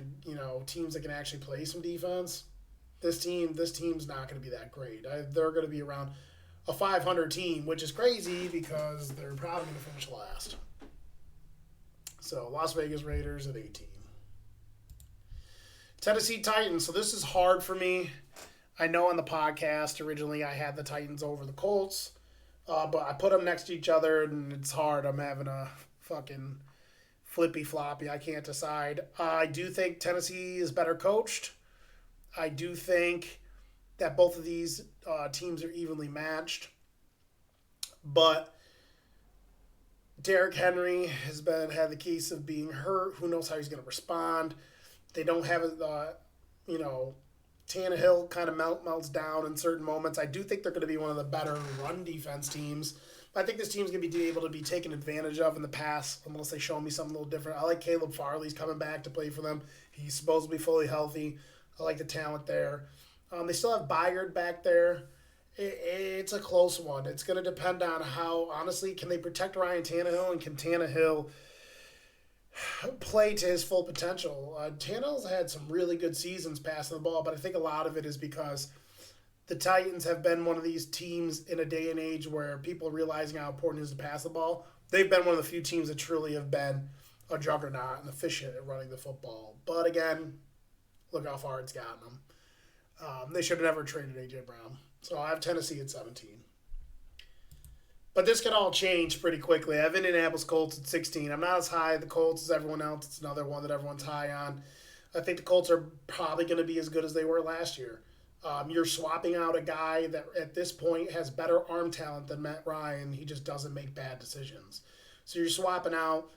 teams that can actually play some defense, this team's not going to be that great. They're going to be around a 500 team, which is crazy because they're probably going to finish last. So Las Vegas Raiders at 18. Tennessee Titans. So this is hard for me. I know on the podcast originally I had the Titans over the Colts, but I put them next to each other and it's hard. I'm having a fucking flippy floppy. I can't decide. I do think Tennessee is better coached. I do think that both of these teams are evenly matched. But Derrick Henry has had the case of being hurt. Who knows how he's going to respond? They don't have Tannehill kind of melts down in certain moments. I do think they're going to be one of the better run defense teams. I think this team's going to be able to be taken advantage of in the pass unless they show me something a little different. I like Caleb Farley's coming back to play for them. He's supposed to be fully healthy. I like the talent there. They still have Byard back there. It's a close one. It's going to depend on how, honestly, can they protect Ryan Tannehill and can Tannehill play to his full potential? Tannehill's had some really good seasons passing the ball, but I think a lot of it is because the Titans have been one of these teams in a day and age where people are realizing how important it is to pass the ball. They've been one of the few teams that truly have been a juggernaut and efficient at running the football. But again, look how far it's gotten them. They should have never traded A.J. Brown. So I have Tennessee at 17. But this could all change pretty quickly. I have Indianapolis Colts at 16. I'm not as high the Colts as everyone else. It's another one that everyone's high on. I think the Colts are probably going to be as good as they were last year. You're swapping out a guy that at this point has better arm talent than Matt Ryan. He just doesn't make bad decisions. So you're swapping out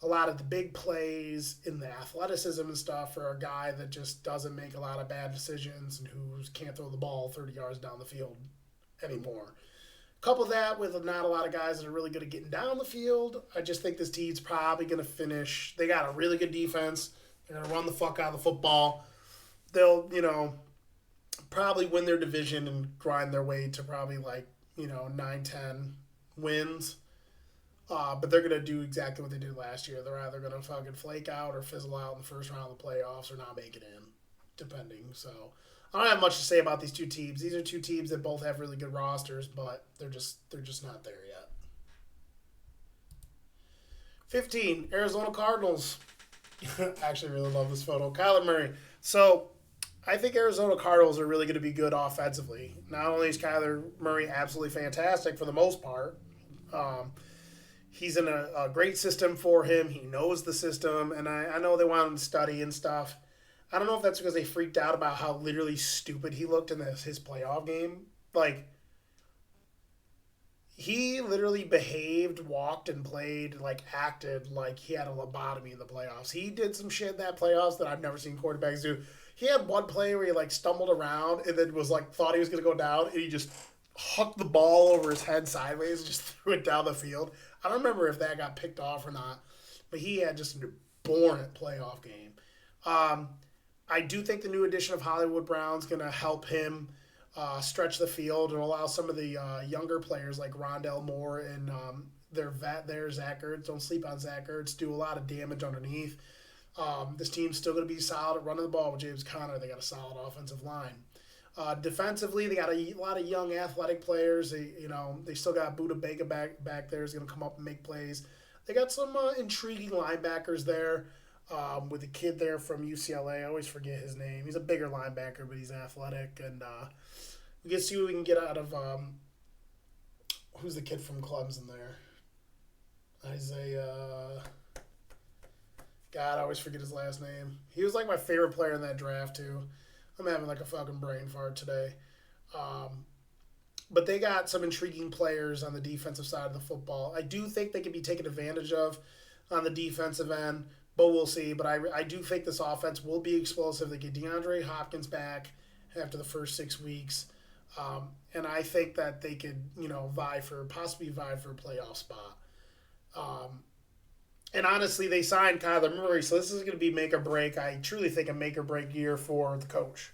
a lot of the big plays in the athleticism and stuff for a guy that just doesn't make a lot of bad decisions and who can't throw the ball 30 yards down the field anymore. Couple that with not a lot of guys that are really good at getting down the field. I just think this team's probably going to finish. They got a really good defense. They're going to run the fuck out of the football. They'll, probably win their division and grind their way to probably 9-10 wins. But they're going to do exactly what they did last year. They're either going to fucking flake out or fizzle out in the first round of the playoffs or not make it in, depending. So I don't have much to say about these two teams. These are two teams that both have really good rosters, but they're just not there yet. 15, Arizona Cardinals. I actually really love this photo. Kyler Murray. So I think Arizona Cardinals are really going to be good offensively. Not only is Kyler Murray absolutely fantastic for the most part, he's in a great system for him. He knows the system, and I know they want him to study and stuff. I don't know if that's because they freaked out about how literally stupid he looked in his playoff game. He literally behaved, walked, and played, acted like he had a lobotomy in the playoffs. He did some shit in that playoffs that I've never seen quarterbacks do. He had one play where he, stumbled around and then was, thought he was going to go down, and he just hucked the ball over his head sideways and just threw it down the field. I don't remember if that got picked off or not, but he had just an abhorrent playoff game. I do think the new addition of Hollywood Brown's going to help him stretch the field and allow some of the younger players like Rondell Moore and their vet there, Zach Ertz, don't sleep on Zach Ertz, do a lot of damage underneath. This team's still going to be solid at running the ball with James Conner. They got a solid offensive line. Defensively, they got a lot of young athletic players. They still got Buda Baker back there is going to come up and make plays. They got some intriguing linebackers there with a kid there from UCLA. I always forget his name. He's a bigger linebacker, but he's athletic. And we can see what we can get out of who's the kid from Clemson there? Isaiah. God, I always forget his last name. He was my favorite player in that draft too. I'm having a fucking brain fart today. But they got some intriguing players on the defensive side of the football. I do think they can be taken advantage of on the defensive end, but we'll see. But I do think this offense will be explosive. They get DeAndre Hopkins back after the first 6 weeks. And I think that they could, possibly vie for a playoff spot. And honestly, they signed Kyler Murray, so this is going to be make or break. I truly think a make or break year for the coach.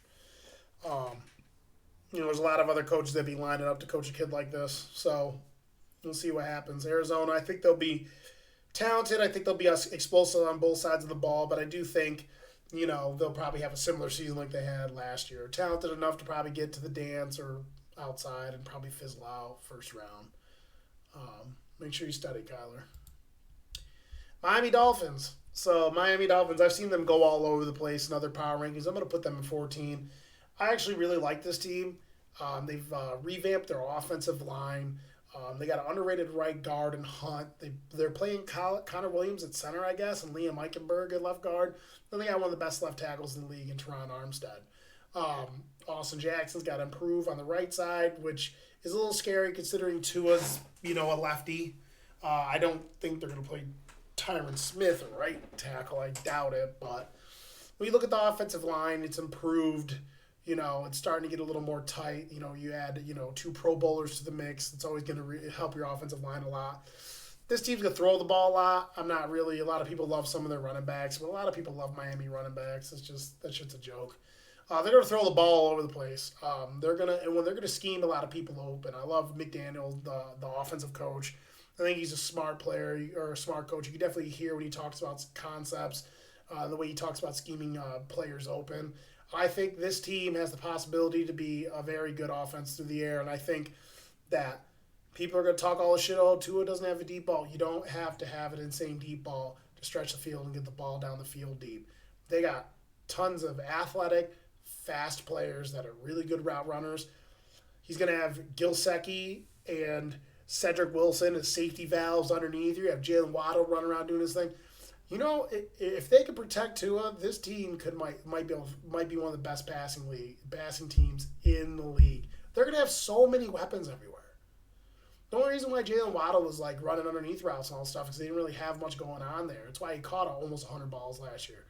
There's a lot of other coaches that be lining up to coach a kid like this, so we'll see what happens. Arizona, I think they'll be talented. I think they'll be explosive on both sides of the ball, but I do think, they'll probably have a similar season like they had last year. Talented enough to probably get to the dance or, outside and probably fizzle out first round. Make sure you study, Kyler. Miami Dolphins. So Miami Dolphins, I've seen them go all over the place in other power rankings. I'm going to put them in 14. I actually really like this team. They've revamped their offensive line. They got an underrated right guard in Hunt. They're playing Connor Williams at center, I guess, and Liam Eichenberg at left guard. Then they got one of the best left tackles in the league in Teron Armstead. Austin Jackson's got to improve on the right side, which is a little scary considering Tua's, a lefty. I don't think they're going to play Tyron Smith at right tackle. I doubt it. But when you look at the offensive line, it's improved. It's starting to get a little more tight. You add, 2 Pro Bowlers to the mix. It's always going to help your offensive line a lot. This team's going to throw the ball a lot. A lot of people love some of their running backs, but a lot of people love Miami running backs. That shit's a joke. They're going to throw the ball all over the place. They're going to scheme a lot of people open. I love McDaniel, the offensive coach. I think he's a smart player or a smart coach. You can definitely hear when he talks about concepts, the way he talks about scheming players open. I think this team has the possibility to be a very good offense through the air, and I think that people are going to talk all the shit, Tua doesn't have a deep ball. You don't have to have an insane deep ball to stretch the field and get the ball down the field deep. They got tons of athletic, fast players that are really good route runners. He's going to have Gilsecki and Cedric Wilson as safety valves underneath. You have Jalen Waddle running around doing his thing. If they could protect Tua, this team might be one of the best passing teams in the league. They're going to have so many weapons everywhere. The only reason why Jalen Waddle was running underneath routes and all stuff is they didn't really have much going on there. It's why he caught almost 100 balls last year.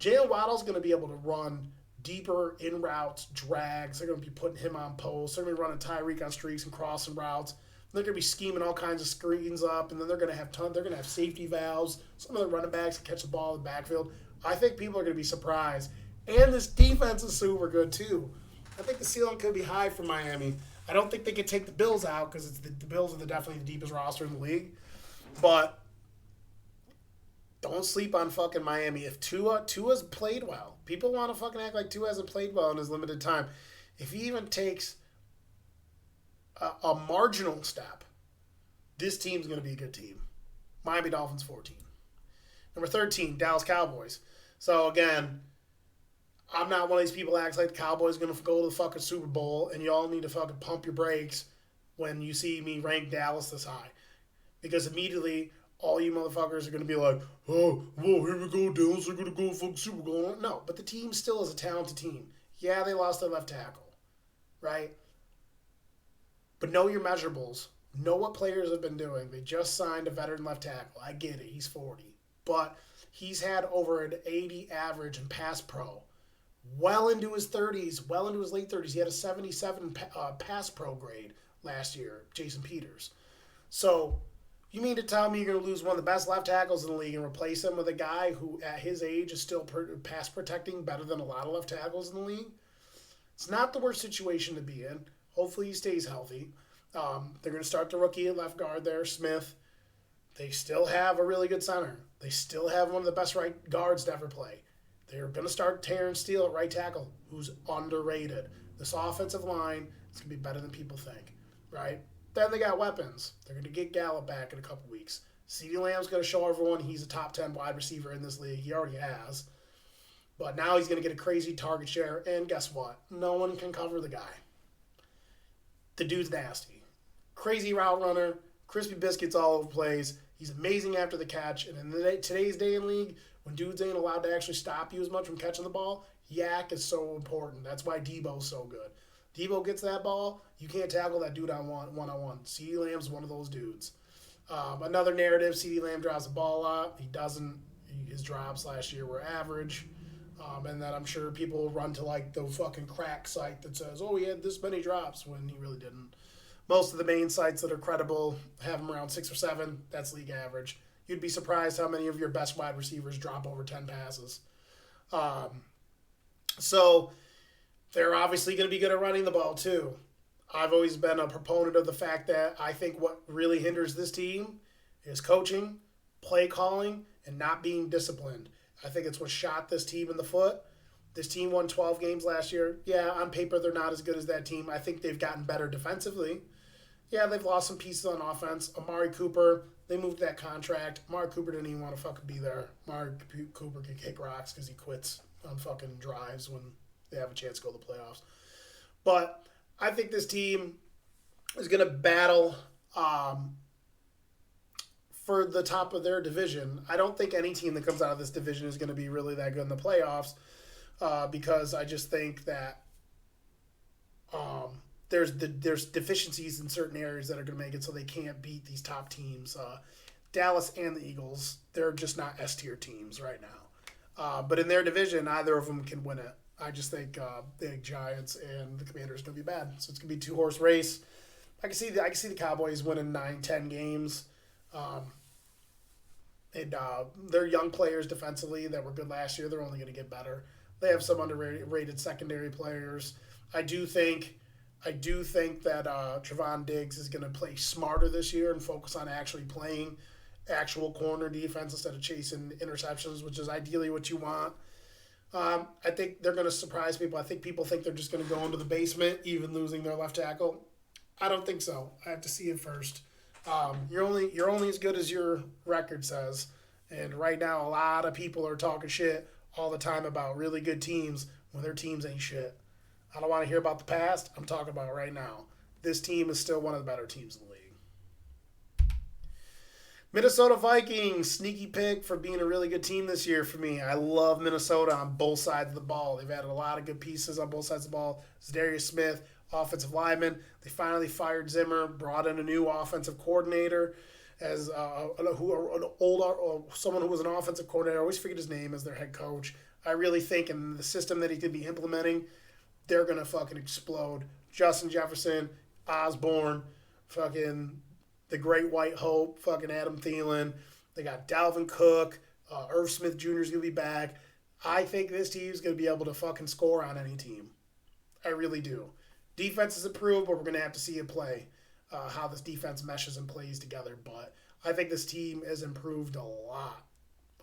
Jalen Waddle's going to be able to run deeper in routes, drags. They're going to be putting him on posts. They're going to be running Tyreek on streaks and crossing routes. They're going to be scheming all kinds of screens up, and then they're going to have safety valves. Some of the running backs can catch the ball in the backfield. I think people are going to be surprised. And this defense is super good, too. I think the ceiling could be high for Miami. I don't think they could take the Bills out because the Bills are definitely the deepest roster in the league. But don't sleep on fucking Miami. If Tua's played well, people want to fucking act like Tua hasn't played well in his limited time. If he even takes a marginal step, this team's going to be a good team. Miami Dolphins 14. Number 13, Dallas Cowboys. So again, I'm not one of these people that acts like the Cowboys are going to go to the fucking Super Bowl, and you all need to fucking pump your brakes when you see me rank Dallas this high. Because immediately, all you motherfuckers are going to be like, oh, whoa, here we go, Dallas, they're going to go fucking Super Bowl. No, but the team still is a talented team. Yeah, they lost their left tackle, right? But know your measurables. Know what players have been doing. They just signed a veteran left tackle. I get it. He's 40. But he's had over an 80 average in pass pro. Well into his 30s, well into his late 30s. He had a 77 pass pro grade last year, Jason Peters. So you mean to tell me you're going to lose one of the best left tackles in the league and replace him with a guy who at his age is still pass protecting better than a lot of left tackles in the league? It's not the worst situation to be in. Hopefully he stays healthy. They're going to start the rookie at left guard there, Smith. They still have a really good center. They still have one of the best right guards to ever play. They're going to start Terrence Steele at right tackle, who's underrated. This offensive line is going to be better than people think, right? Then they got weapons. They're going to get Gallup back in a couple weeks. CeeDee Lamb's going to show everyone he's a top 10 wide receiver in this league. He already has. But now he's going to get a crazy target share, and guess what? No one can cover the guy. The dude's nasty. Crazy route runner, crispy biscuits all over the place. He's amazing after the catch. And in today's day and league, when dudes ain't allowed to actually stop you as much from catching the ball, yak is so important. That's why Debo's so good. Debo gets that ball, you can't tackle that dude on one-on-one. CeeDee Lamb's one of those dudes. Another narrative, CeeDee Lamb drops the ball a lot. He doesn't. His drops last year were average. And then I'm sure people will run to the fucking crack site that says, oh, he had this many drops, when he really didn't. Most of the main sites that are credible have him around 6 or 7. That's league average. You'd be surprised how many of your best wide receivers drop over 10 passes. So they're obviously going to be good at running the ball too. I've always been a proponent of the fact that I think what really hinders this team is coaching, play calling, and not being disciplined. I think it's what shot this team in the foot. This team won 12 games last year. Yeah, on paper, they're not as good as that team. I think they've gotten better defensively. Yeah, they've lost some pieces on offense. Amari Cooper, they moved that contract. Amari Cooper didn't even want to fucking be there. Amari Cooper can kick rocks because he quits on fucking drives when they have a chance to go to the playoffs. But I think this team is going to battle for the top of their division. I don't think any team that comes out of this division is going to be really that good in the playoffs because I just think that there's deficiencies in certain areas that are going to make it so they can't beat these top teams. Dallas and the Eagles, they're just not S-tier teams right now. But in their division, neither of them can win it. I just think the Giants and the Commanders are going to be bad. So it's going to be a two-horse race. I can see the Cowboys winning 9-10 games. They're young players defensively that were good last year. They're only going to get better. They have some underrated secondary players. I do think that Trevon Diggs is going to play smarter this year and focus on actually playing actual corner defense instead of chasing interceptions, which is ideally what you want. I think they're going to surprise people. I think people think they're just going to go into the basement, even losing their left tackle. I don't think so. I have to see it first. You're only as good as your record says. And right now, a lot of people are talking shit all the time about really good teams when their teams ain't shit. I don't want to hear about the past. I'm talking about right now. This team is still one of the better teams in the league. Minnesota Vikings, sneaky pick for being a really good team this year for me. I love Minnesota on both sides of the ball. They've added a lot of good pieces on both sides of the ball. Darius Smith, offensive lineman. They finally fired Zimmer, brought in a new offensive coordinator as someone who was an offensive coordinator. I always forget his name as their head coach. I really think in the system that he could be implementing, they're going to fucking explode. Justin Jefferson, Osborne, fucking the Great White Hope, fucking Adam Thielen. They got Dalvin Cook. Irv Smith Jr. is going to be back. I think this team is going to be able to fucking score on any team. I really do. Defense is improved, but we're going to have to see it play, how this defense meshes and plays together. But I think this team has improved a lot.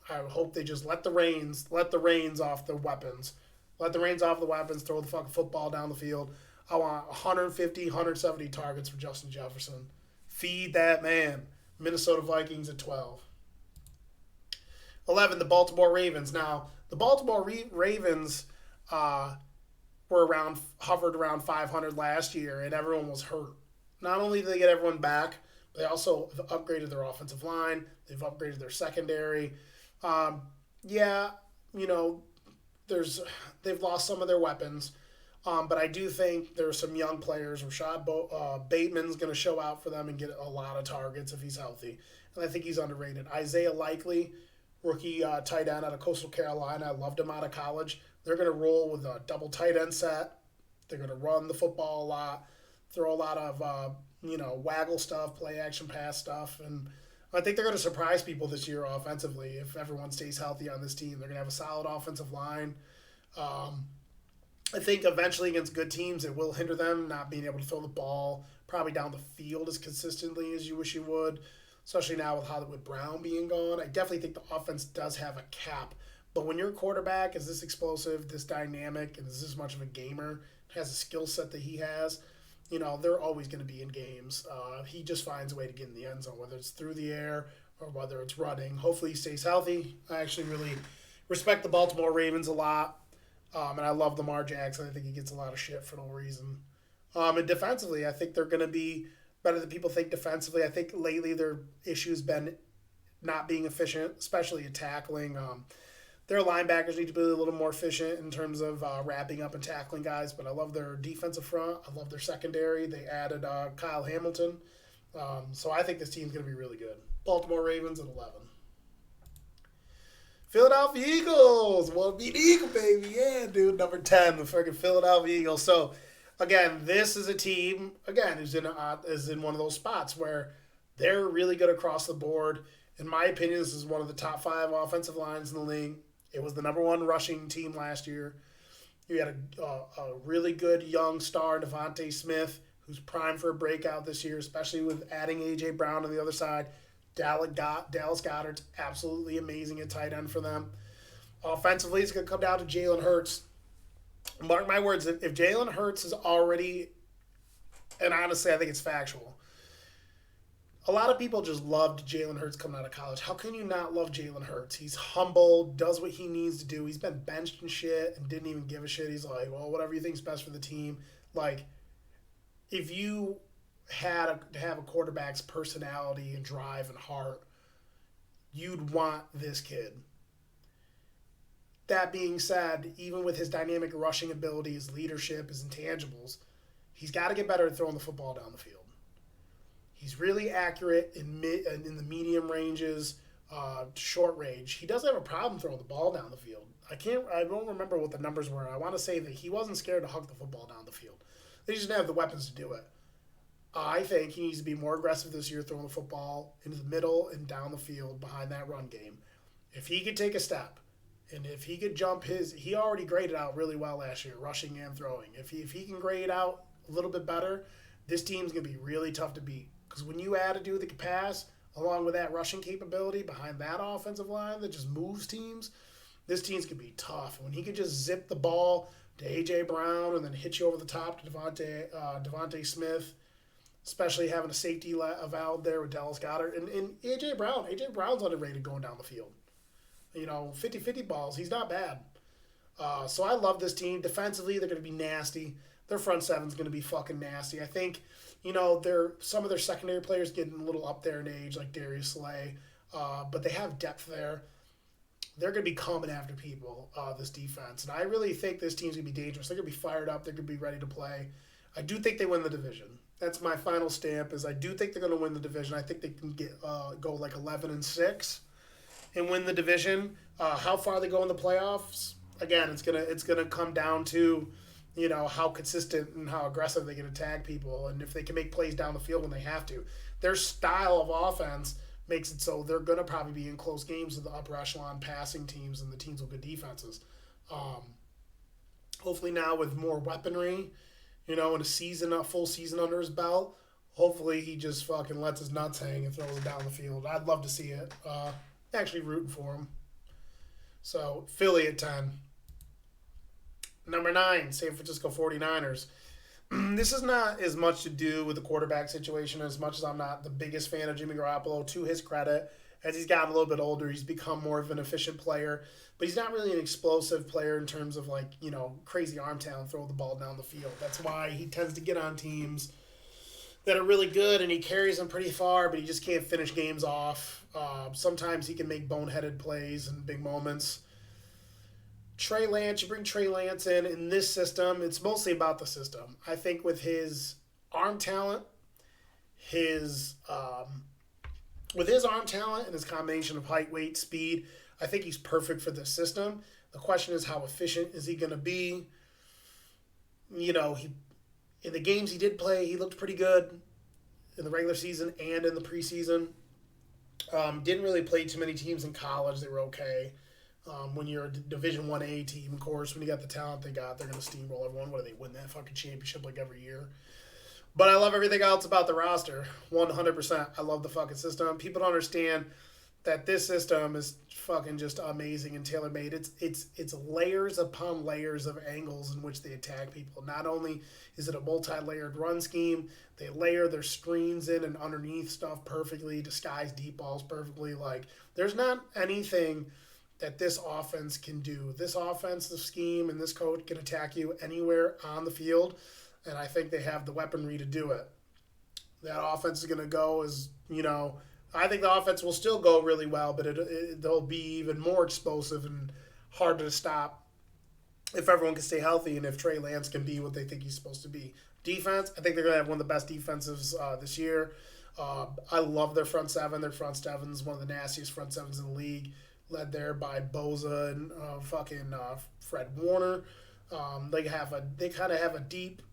I hope they just let the reins off the weapons. Let the reins off the weapons, throw the fucking football down the field. I want 150, 170 targets for Justin Jefferson. Feed that man. Minnesota Vikings at 12. 11, the Baltimore Ravens. Now, the Baltimore Ravens hovered around 500 last year, and everyone was hurt. Not only did they get everyone back, they also upgraded their offensive line. They've upgraded their secondary. They've lost some of their weapons, but I do think there are some young players. Rashad Bateman's going to show out for them and get a lot of targets if he's healthy, and I think he's underrated. Isaiah Likely, rookie tight end out of Coastal Carolina. I loved him out of college. They're going to roll with a double tight end set. They're going to run the football a lot, throw a lot of waggle stuff, play action pass stuff, and I think they're going to surprise people this year offensively if everyone stays healthy on this team. They're going to have a solid offensive line. I think eventually against good teams, it will hinder them not being able to throw the ball probably down the field as consistently as you wish you would, especially now with Hollywood Brown being gone. I definitely think the offense does have a cap. But when your quarterback is this explosive, this dynamic, and is this much of a gamer, has a skill set that he has, they're always going to be in games. He just finds a way to get in the end zone, whether it's through the air or whether it's running. Hopefully he stays healthy. I actually really respect the Baltimore Ravens a lot, and I love Lamar Jackson. I think he gets a lot of shit for no reason. And defensively, I think they're going to be better than people think defensively. I think lately their issue's been not being efficient, especially at tackling. Their linebackers need to be a little more efficient in terms of wrapping up and tackling guys, but I love their defensive front. I love their secondary. They added Kyle Hamilton. So I think this team's going to be really good. Baltimore Ravens at 11. Philadelphia Eagles. Want to be the Eagle, baby. Yeah, dude. Number 10, the freaking Philadelphia Eagles. So, again, this is a team, who's in one of those spots where they're really good across the board. In my opinion, this is one of the top 5 offensive lines in the league. It was the number 1 rushing team last year. You had a really good young star, Devontae Smith, who's primed for a breakout this year, especially with adding A.J. Brown on the other side. Dallas Goedert's absolutely amazing at tight end for them. Offensively, it's going to come down to Jalen Hurts. Mark my words, if Jalen Hurts is already, and honestly, I think it's factual. A lot of people just loved Jalen Hurts coming out of college. How can you not love Jalen Hurts? He's humble, does what he needs to do. He's been benched and shit and didn't even give a shit. He's like, well, whatever you think's best for the team. Like, if you had to have a quarterback's personality and drive and heart, you'd want this kid. That being said, even with his dynamic rushing ability, his leadership, his intangibles, he's got to get better at throwing the football down the field. He's really accurate in the medium ranges, short range. He doesn't have a problem throwing the ball down the field. I don't remember what the numbers were. I want to say that he wasn't scared to hug the football down the field. They just didn't have the weapons to do it. I think he needs to be more aggressive this year throwing the football into the middle and down the field behind that run game. If he could take a step, and if he could jump he already graded out really well last year, rushing and throwing. If he can grade out a little bit better, this team's going to be really tough to beat. Because when you add a dude that can pass, along with that rushing capability behind that offensive line that just moves teams, this team's going to be tough. And when he could just zip the ball to A.J. Brown and then hit you over the top to Devontae Smith, especially having a safety valve there with Dallas Goedert. And A.J. Brown's underrated going down the field. 50-50 balls. He's not bad. So I love this team. Defensively, they're going to be nasty. Their front seven's going to be fucking nasty. I think, some of their secondary players getting a little up there in age, like Darius Slay. But they have depth there. They're going to be coming after people, this defense. And I really think this team's going to be dangerous. They're going to be fired up. They're going to be ready to play. I do think they win the division. That's my final stamp, is I do think they're going to win the division. I think they can go like 11-6 and win the division. How far they go in the playoffs, again, it's gonna come down to, how consistent and how aggressive they can attack people, and if they can make plays down the field when they have to. Their style of offense makes it so they're gonna probably be in close games with the upper echelon passing teams and the teams with good defenses. Hopefully now with more weaponry, and a full season under his belt, hopefully he just fucking lets his nuts hang and throws it down the field. I'd love to see it. Actually rooting for him. So, Philly at 10. Number 9, San Francisco 49ers. This is not as much to do with the quarterback situation as much as I'm not the biggest fan of Jimmy Garoppolo. To his credit, as he's gotten a little bit older, he's become more of an efficient player. But he's not really an explosive player in terms of, crazy arm talent, throw the ball down the field. That's why he tends to get on teams that are really good, and he carries them pretty far, but he just can't finish games off. Sometimes he can make boneheaded plays in big moments. Trey Lance, you bring Trey Lance in this system, it's mostly about the system. I think with his arm talent, with his arm talent and his combination of height, weight, speed, I think he's perfect for this system. The question is, how efficient is he going to be? In the games he did play, he looked pretty good in the regular season and in the preseason. Didn't really play too many teams in college. They were okay. When you're a Division 1A team, of course, when you got the talent they got, they're going to steamroll everyone. What do they win that fucking championship like every year? But I love everything else about the roster. 100%. I love the fucking system. People don't understand that this system is fucking just amazing and tailor-made. It's layers upon layers of angles in which they attack people. Not only is it a multi-layered run scheme, they layer their screens in and underneath stuff perfectly, disguise deep balls perfectly. There's not anything that this offense can do. This offensive scheme and this coach can attack you anywhere on the field, and I think they have the weaponry to do it. That offense is going to go I think the offense will still go really well, but they'll be even more explosive and harder to stop if everyone can stay healthy and if Trey Lance can be what they think he's supposed to be. Defense, I think they're going to have one of the best defenses this year. I love their front seven. Their front seven is one of the nastiest front sevens in the league, led there by Boza and Fred Warner. They kind of have a deep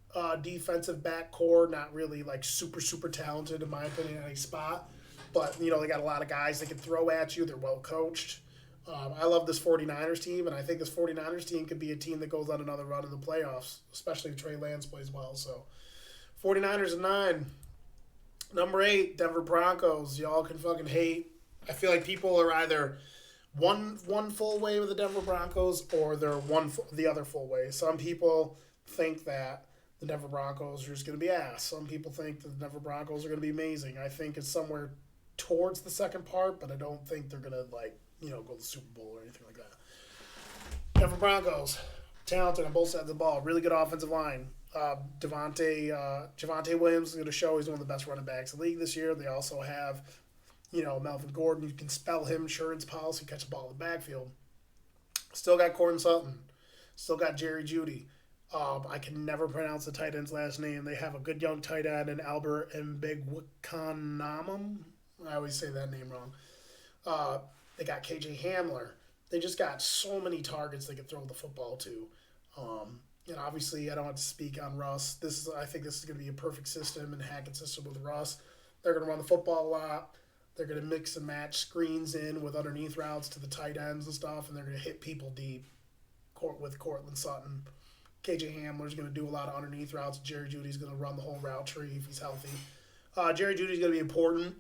defensive back core, not really super, super talented in my opinion at any spot. But, they got a lot of guys they can throw at you. They're well coached. I love this 49ers team, and I think this 49ers team could be a team that goes on another run in the playoffs, especially if Trey Lance plays well. So, 49ers at 9. Number 8, Denver Broncos. Y'all can fucking hate. I feel like people are either one full way with the Denver Broncos, or they're the other full way. Some people think that the Denver Broncos are just going to be ass. Some people think that the Denver Broncos are going to be amazing. I think it's somewhere towards the second part, but I don't think they're going to go to the Super Bowl or anything like that. Denver Broncos, talented on both sides of the ball, really good offensive line. Javonte Williams is going to show he's one of the best running backs in the league this year. They also have, Melvin Gordon. You can spell him insurance policy, catch the ball in the backfield. Still got Courtland Sutton. Still got Jerry Jeudy. I can never pronounce the tight end's last name. They have a good young tight end in Albert Mbigwikanamam. I always say that name wrong. They got KJ Hamler. They just got so many targets they could throw the football to. And obviously, I don't have to speak on Russ. I think this is going to be a perfect system and Hackett's system with Russ. They're going to run the football a lot. They're going to mix and match screens in with underneath routes to the tight ends and stuff, and they're going to hit people deep with Courtland Sutton. KJ Hamler's going to do a lot of underneath routes. Jerry Jeudy's going to run the whole route tree if he's healthy. Jerry Jeudy's going to be important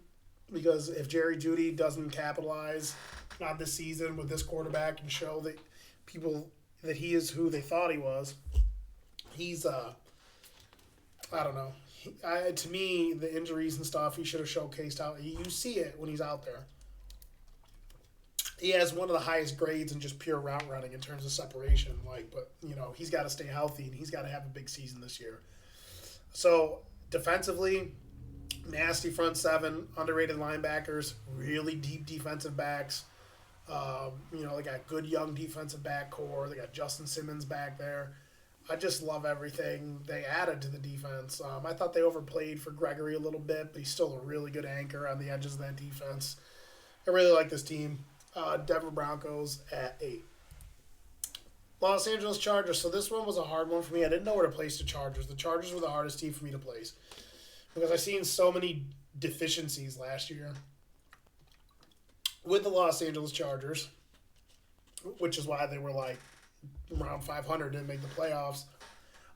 because if Jerry Jeudy doesn't capitalize on this season with this quarterback and show that people that he is who they thought he was, he's I don't know. To me, the injuries and stuff, he should have showcased out. You see it when he's out there. He has one of the highest grades in just pure route running in terms of separation. But he's got to stay healthy and he's got to have a big season this year. So defensively, nasty front seven, underrated linebackers, really deep defensive backs. They got good young defensive back core. They got Justin Simmons back there. I just love everything they added to the defense. I thought they overplayed for Gregory a little bit, but he's still a really good anchor on the edges of that defense. I really like this team. Denver Broncos at 8. Los Angeles Chargers. So this one was a hard one for me. I didn't know where to place the Chargers. The Chargers were the hardest team for me to place because I've seen so many deficiencies last year with the Los Angeles Chargers, which is why they were around 500, didn't make the playoffs.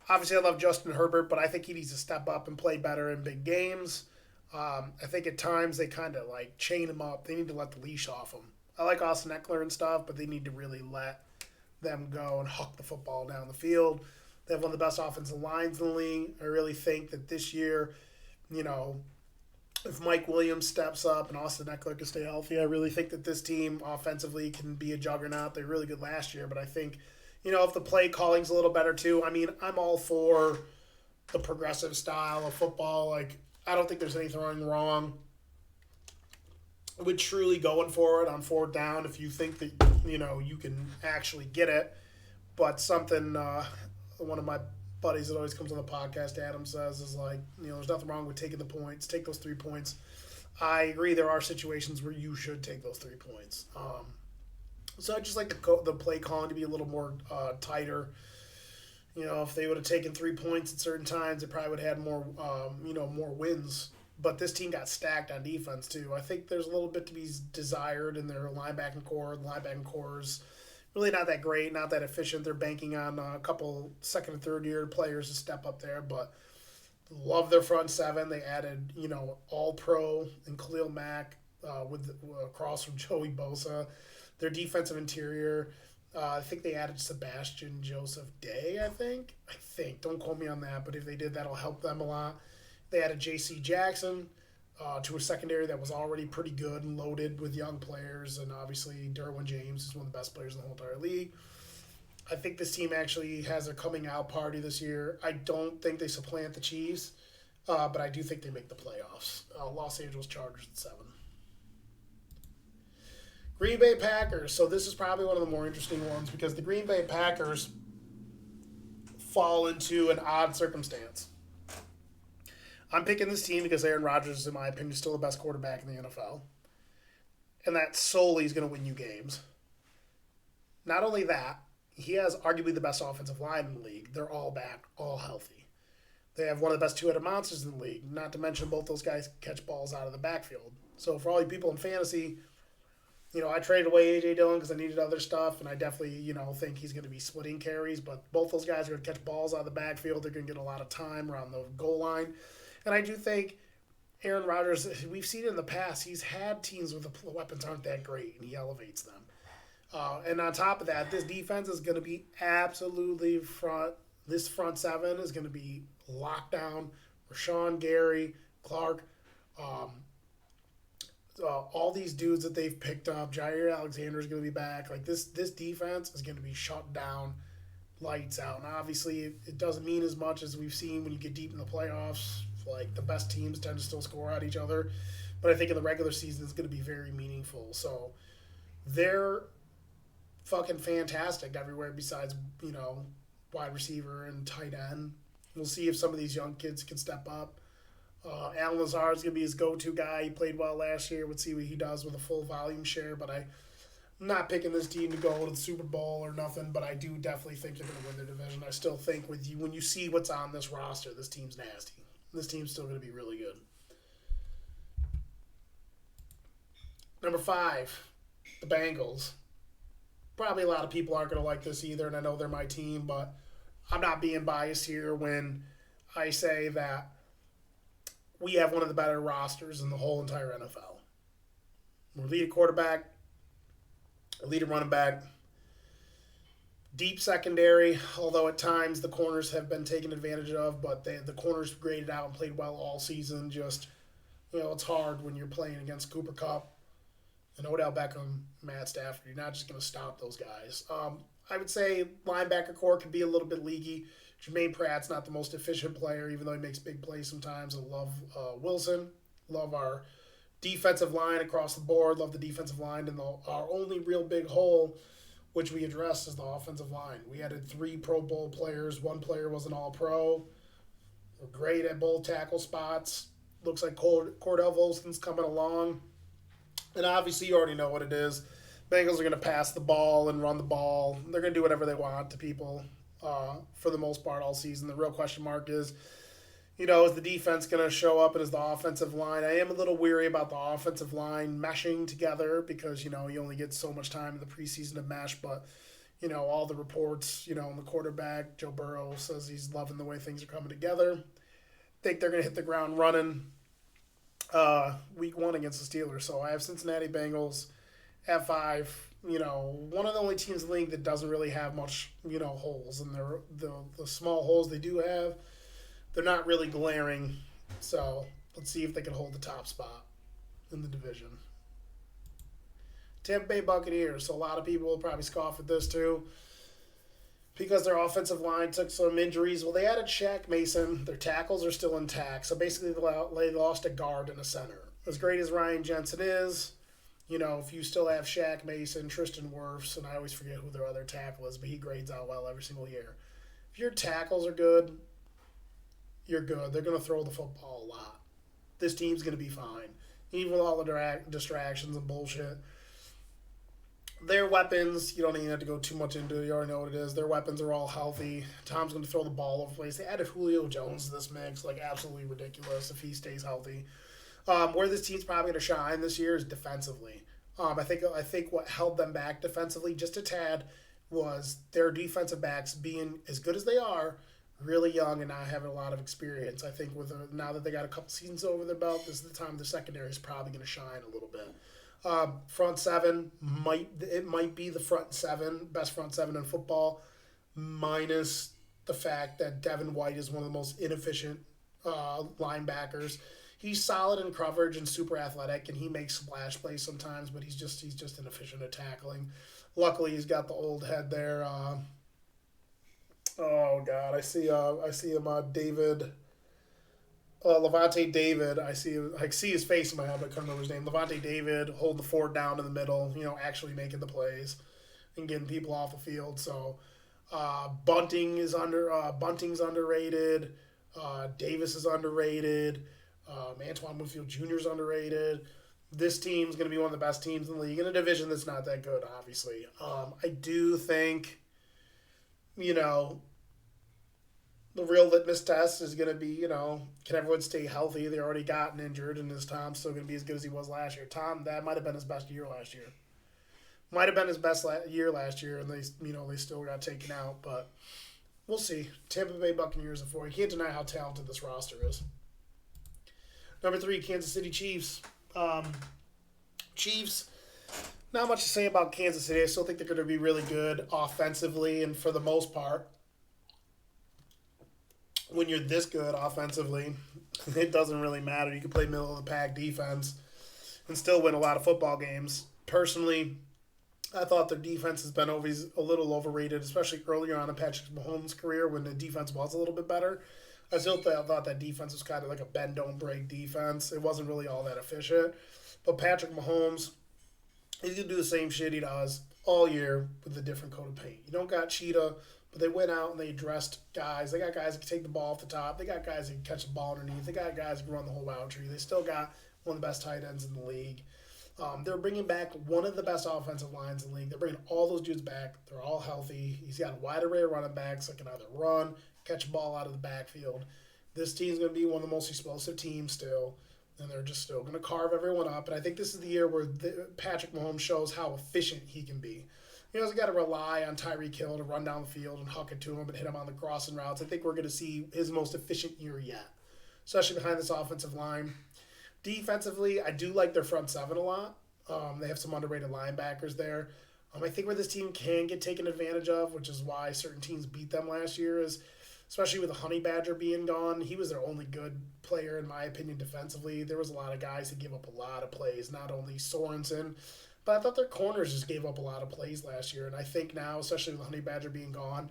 Obviously, I love Justin Herbert, but I think he needs to step up and play better in big games. I think at times they kind of chain him up. They need to let the leash off him. I like Austin Eckler and stuff, but they need to really let them go and huck the football down the field. They have one of the best offensive lines in the league. I really think that this year, if Mike Williams steps up and Austin Eckler can stay healthy, I really think that this team offensively can be a juggernaut. They were really good last year, but I think, if the play calling's a little better too, I'm all for the progressive style of football. I don't think there's anything wrong with truly going for it on fourth down if you think that, you can actually get it. But something one of my buddies that always comes on the podcast, Adam, says is there's nothing wrong with taking the points. Take those 3 points. I agree there are situations where you should take those 3 points. So I just like the play calling to be a little more tighter. If they would have taken 3 points at certain times, they probably would have had more, more wins. But this team got stacked on defense too. I think there's a little bit to be desired in their linebacking core. The linebacking core is really not that great, not that efficient. They're banking on a couple second and third year players to step up there, but love their front seven. They added, All-Pro and Khalil Mack across from Joey Bosa. Their defensive interior, I think they added Sebastian Joseph Day, I think. Don't quote me on that, but if they did, that'll help them a lot. They added J.C. Jackson to a secondary that was already pretty good and loaded with young players, and obviously Derwin James is one of the best players in the whole entire league. I think this team actually has a coming out party this year. I don't think they supplant the Chiefs, but I do think they make the playoffs. Los Angeles Chargers at 7. Green Bay Packers. So this is probably one of the more interesting ones because the Green Bay Packers fall into an odd circumstance. I'm picking this team because Aaron Rodgers is, in my opinion, still the best quarterback in the NFL. And that solely is going to win you games. Not only that, he has arguably the best offensive line in the league. They're all back, all healthy. They have one of the best two-headed monsters in the league. Not to mention both those guys catch balls out of the backfield. So for all you people in fantasy, I traded away A.J. Dillon because I needed other stuff, and I definitely, think he's going to be splitting carries. But both those guys are going to catch balls out of the backfield. They're going to get a lot of time around the goal line. And I do think Aaron Rodgers, we've seen it in the past, he's had teams with the weapons aren't that great, and he elevates them. And on top of that, this defense is going to be absolutely front. This front seven is going to be locked down. Rashawn, Gary, Clark, um, all these dudes that they've picked up. Jair Alexander is going to be back. Like this defense is going to be shut down, lights out. And obviously, it doesn't mean as much as we've seen when you get deep in the playoffs. Like the best teams tend to still score at each other, but I think in the regular season it's going to be very meaningful. So they're fucking fantastic everywhere besides wide receiver and tight end. We'll see if some of these young kids can step up. Alan Lazar is going to be his go-to guy. He played well last year. We'll see what he does with a full volume share. But I'm not picking this team to go to the Super Bowl or nothing. But I do definitely think they're going to win their division. I still think when you see what's on this roster, this team's nasty. This team's still going to be really good. Number 5, the Bengals. Probably a lot of people aren't going to like this either, and I know they're my team, but I'm not being biased here when I say that we have one of the better rosters in the whole entire NFL. We're lead quarterback, a lead running back, deep secondary, although at times the corners have been taken advantage of, but the corners graded out and played well all season. Just, it's hard when you're playing against Cooper Kupp and Odell Beckham, Matt Stafford. You're not just going to stop those guys. I would say linebacker core could be a little bit leaky. Jermaine Pratt's not the most efficient player, even though he makes big plays sometimes. I love Wilson. Love our defensive line across the board. Love the defensive line. And our only real big hole, which we addressed, is the offensive line. We added 3 Pro Bowl players. 1 player was an All-Pro. We're great at both tackle spots. Looks like Cordell Volson's coming along. And obviously, you already know what it is. Bengals are going to pass the ball and run the ball. They're going to do whatever they want to people for the most part all season. The real question mark is, is the defense going to show up and is the offensive line? I am a little weary about the offensive line meshing together because, you only get so much time in the preseason to mesh. But, all the reports, and the quarterback, Joe Burrow, says he's loving the way things are coming together. Think they're going to hit the ground running week 1 against the Steelers. So I have Cincinnati Bengals at 5. One of the only teams in the league that doesn't really have much, holes. And the small holes they do have, they're not really glaring. So let's see if they can hold the top spot in the division. Tampa Bay Buccaneers. So a lot of people will probably scoff at this too because their offensive line took some injuries. Well, they added Shaq Mason. Their tackles are still intact. So basically they lost a guard and a center. As great as Ryan Jensen is, if you still have Shaq Mason, Tristan Wirfs, and I always forget who their other tackle is, but he grades out well every single year. If your tackles are good, you're good. They're going to throw the football a lot. This team's going to be fine, even with all the distractions and bullshit. Their weapons, you don't even have to go too much into it. You already know what it is. Their weapons are all healthy. Tom's going to throw the ball over the place. They added Julio Jones to this mix, like absolutely ridiculous if he stays healthy. Where this team's probably going to shine this year is defensively. I think what held them back defensively just a tad was their defensive backs being as good as they are, really young and not having a lot of experience. I think now that they got a couple seasons over their belt, this is the time the secondary is probably going to shine a little bit. Front 7 might be the best front 7 in football, minus the fact that Devin White is one of the most inefficient linebackers. He's solid in coverage and super athletic, and he makes splash plays sometimes, but he's just inefficient at tackling. Luckily, he's got the old head there. Oh God, I see him. David. Levante David, I see his face in my head, but I can't remember his name. Levante David holding the fort down in the middle, actually making the plays and getting people off the field. So Bunting's underrated. Davis is underrated. Antoine Winfield Jr. is underrated. This team's going to be one of the best teams in the league in a division that's not that good, obviously. I do think, the real litmus test is going to be, can everyone stay healthy? They already gotten injured, and is Tom still going to be as good as he was last year? Tom, that might have been his best year last year. Might have been his best year last year, and they still got taken out. But we'll see. Tampa Bay Buccaneers at 4. You can't deny how talented this roster is. Number 3, Kansas City Chiefs. Chiefs, Not much to say about Kansas City. I still think they're going to be really good offensively, and for the most part, when you're this good offensively, it doesn't really matter. You can play middle of the pack defense and still win a lot of football games. Personally, I thought their defense has been always a little overrated, especially earlier on in Patrick Mahomes' career when the defense was a little bit better. I still thought that defense was kind of like a bend don't break defense. It wasn't really all that efficient. But Patrick Mahomes, he's going to do the same shit he does all year with a different coat of paint. You don't got Cheetah, but they went out and they addressed guys. They got guys that can take the ball off the top. They got guys that can catch the ball underneath. They got guys that can run the whole route tree. They still got one of the best tight ends in the league. They're bringing back one of the best offensive lines in the league. They're bringing all those dudes back. They're all healthy. He's got a wide array of running backs that can either run, catch a ball out of the backfield. This team's going to be one of the most explosive teams still, and they're just still going to carve everyone up. And I think this is the year where Patrick Mahomes shows how efficient he can be. He doesn't got to rely on Tyreek Hill to run down the field and huck it to him and hit him on the crossing routes. I think we're going to see his most efficient year yet, especially behind this offensive line. Defensively, I do like their front seven a lot. They have some underrated linebackers there. I think where this team can get taken advantage of, which is why certain teams beat them last year, is especially with the Honey Badger being gone. He was their only good player, in my opinion, defensively. There was a lot of guys that gave up a lot of plays, not only Sorensen, but I thought their corners just gave up a lot of plays last year. And I think now, especially with the Honey Badger being gone,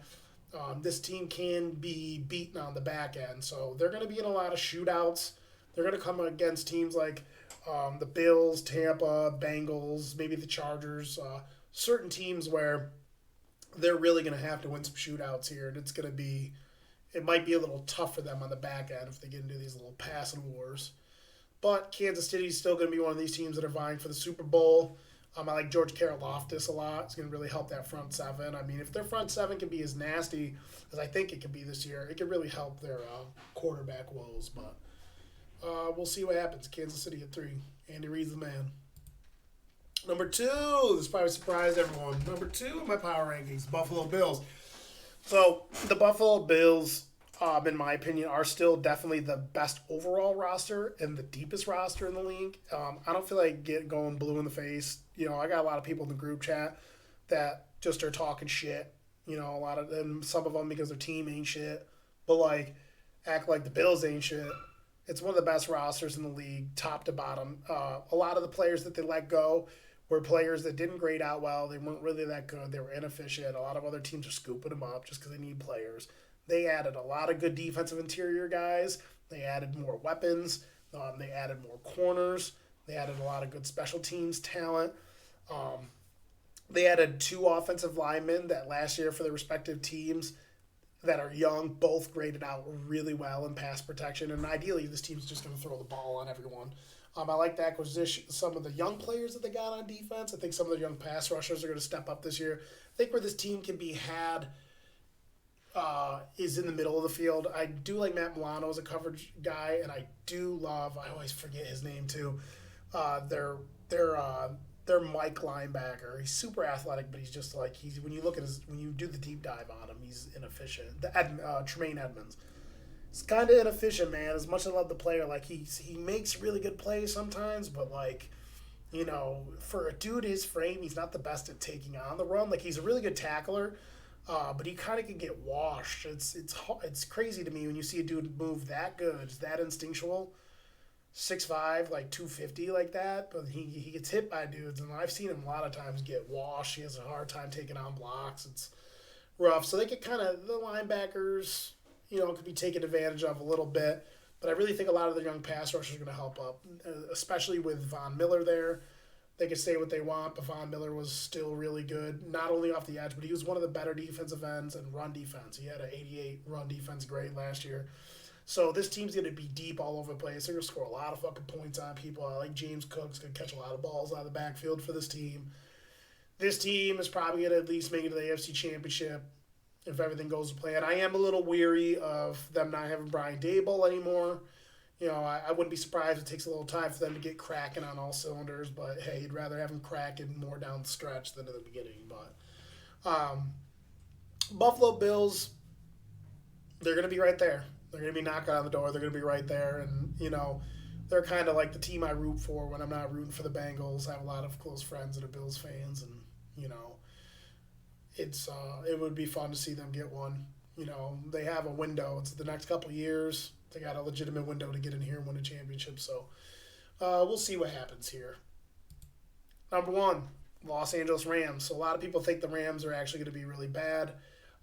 this team can be beaten on the back end. So they're going to be in a lot of shootouts. They're going to come against teams like the Bills, Tampa, Bengals, maybe the Chargers, certain teams where they're really going to have to win some shootouts here. And it might be a little tough for them on the back end if they get into these little passing wars. But Kansas City is still going to be one of these teams that are vying for the Super Bowl. I like George Karlaftis a lot. It's going to really help that front seven. I mean, if their front seven can be as nasty as I think it can be this year, it could really help their quarterback woes. But we'll see what happens. Kansas City at 3. Andy Reid's the man. Number 2, this probably surprised everyone. Number 2 in my power rankings, Buffalo Bills. So the Buffalo Bills, in my opinion, are still definitely the best overall roster and the deepest roster in the league. I don't feel like going blue in the face. I got a lot of people in the group chat that just are talking shit. A lot of them, some of them because their team ain't shit, but act like the Bills ain't shit. It's one of the best rosters in the league, top to bottom. A lot of the players that they let go were players that didn't grade out well. They weren't really that good. They were inefficient. A lot of other teams are scooping them up just because they need players. They added a lot of good defensive interior guys. They added more weapons. They added more corners. They added a lot of good special teams talent. They added 2 offensive linemen that last year for their respective teams that are young, both graded out really well in pass protection. And ideally, this team's just going to throw the ball on everyone. I like the acquisition, some of the young players that they got on defense. I think some of the young pass rushers are going to step up this year. I think where this team can be had is in the middle of the field. I do like Matt Milano as a coverage guy, and I do love, I always forget his name too, their Mike linebacker. He's super athletic, but he's just when you do the deep dive on him, he's inefficient. Tremaine Edmonds. It's kind of inefficient, man. As much as I love the player, he makes really good plays sometimes, but for a dude his frame, he's not the best at taking on the run. He's a really good tackler, but he kind of can get washed. It's crazy to me when you see a dude move that good, that instinctual, 6'5", 250 like that, but he gets hit by dudes, and I've seen him a lot of times get washed. He has a hard time taking on blocks. It's rough. So they get the linebackers, could be taken advantage of a little bit, but I really think a lot of the young pass rushers are going to help up, especially with Von Miller there. They can say what they want, but Von Miller was still really good, not only off the edge, but he was one of the better defensive ends and run defense. He had an 88 run defense grade last year. So this team's going to be deep all over the place. They're going to score a lot of fucking points on people. I like James Cook's going to catch a lot of balls out of the backfield for this team. This team is probably going to at least make it to the AFC Championship if everything goes to plan. I am a little weary of them not having Brian Daboll anymore. I wouldn't be surprised if it takes a little time for them to get cracking on all cylinders, but hey, you'd rather have them cracking more down the stretch than at the beginning. But Buffalo Bills, they're going to be right there. They're going to be knocking on the door. They're going to be right there. And, they're kind of like the team I root for when I'm not rooting for the Bengals. I have a lot of close friends that are Bills fans, and it would be fun to see them get one. They have a window. It's the next couple of years. They got a legitimate window to get in here and win a championship. So we'll see what happens here. Number 1, Los Angeles Rams. So a lot of people think the Rams are actually going to be really bad.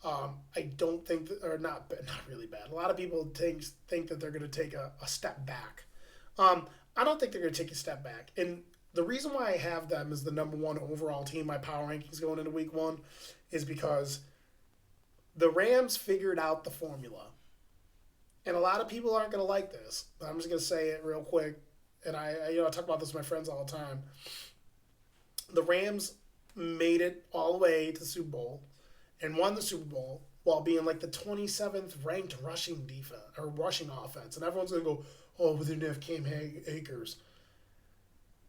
I don't think, not really bad. A lot of people think that they're going to take a step back. I don't think they're going to take a step back. And the reason why I have them as the number 1 overall team, my power rankings going into week 1, is because the Rams figured out the formula. And a lot of people aren't going to like this. I'm just going to say it real quick. And I talk about this with my friends all the time. The Rams made it all the way to the Super Bowl and won the Super Bowl while being like the 27th ranked rushing defense or rushing offense. And everyone's going to go, oh, but they didn't have Cam Akers.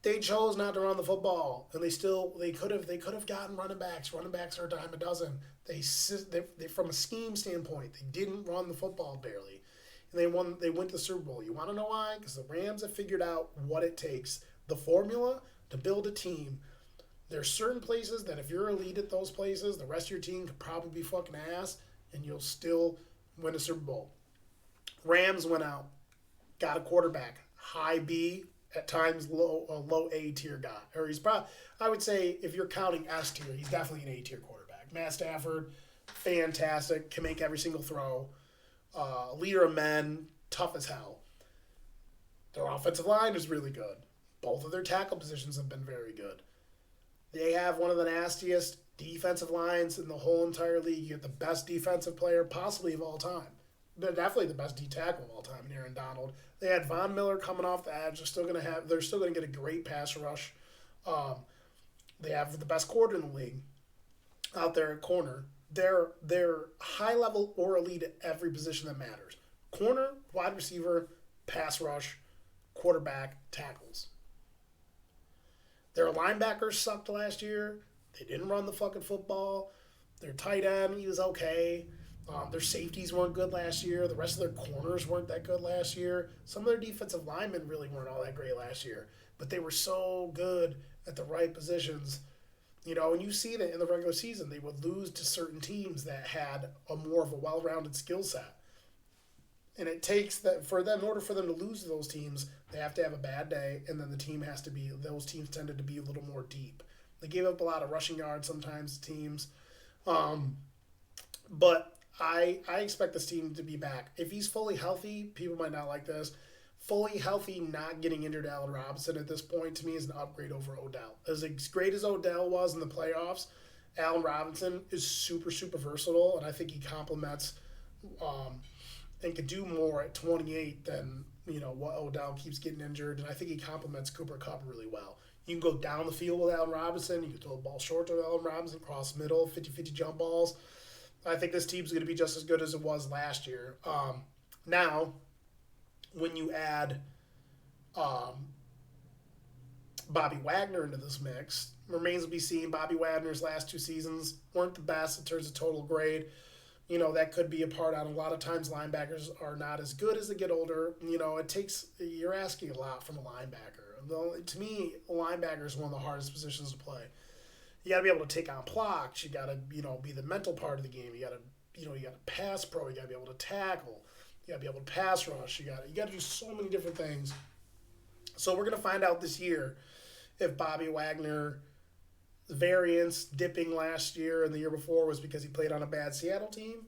They chose not to run the football, and they could have gotten running backs. Running backs are a dime a dozen. They from a scheme standpoint, they didn't run the football barely, and they went to the Super Bowl. You want to know why? Because the Rams have figured out what it takes, the formula to build a team. There's certain places that if you're elite at those places, the rest of your team could probably be fucking ass, and you'll still win a Super Bowl. Rams went out, got a quarterback, high B, at times low A tier guy. Or he's probably, I would say, if you're counting S tier, he's definitely an A tier quarterback. Matt Stafford, fantastic, can make every single throw. Leader of men, tough as hell. Their offensive line is really good. Both of their tackle positions have been very good. They have one of the nastiest defensive lines in the whole entire league. You have the best defensive player possibly of all time. They're definitely the best D tackle of all time in Aaron Donald. They had Von Miller coming off the edge. They're still going to get a great pass rush. They have the best corner in the league out there at corner. They're high level or elite at every position that matters. Corner, wide receiver, pass rush, quarterback, tackles. Their linebackers sucked last year. They didn't run the fucking football. Their tight end, he was okay. Their safeties weren't good last year. The rest of their corners weren't that good last year. Some of their defensive linemen really weren't all that great last year. But they were so good at the right positions. And you see that in the regular season, they would lose to certain teams that had a more of a well-rounded skill set. And it takes that in order for them to lose to those teams, they have to have a bad day, and then those teams tended to be a little more deep. They gave up a lot of rushing yards sometimes to teams. But I expect this team to be back. If he's fully healthy, people might not like this. Fully healthy, not getting injured Allen Robinson at this point, to me, is an upgrade over Odell. As great as Odell was in the playoffs, Allen Robinson is super, super versatile, and I think he complements and could do more at 28 than what Odell keeps getting injured, and I think he complements Cooper Kupp really well. You can go down the field with Allen Robinson. You can throw the ball short to Allen Robinson, cross middle, 50-50 jump balls. I think this team's going to be just as good as it was last year. Now, when you add Bobby Wagner into this mix, remains to be seen. Bobby Wagner's last 2 seasons weren't the best in terms of total grade. That could be a part on. A lot of times linebackers are not as good as they get older. You're asking a lot from a linebacker. To me, a linebacker is one of the hardest positions to play. You got to be able to take on blocks. You got to, be the mental part of the game. You got to, pass pro. You got to be able to tackle. You got to be able to pass rush. You got to do so many different things. So we're going to find out this year if Bobby Wagner variance dipping last year and the year before was because he played on a bad Seattle team,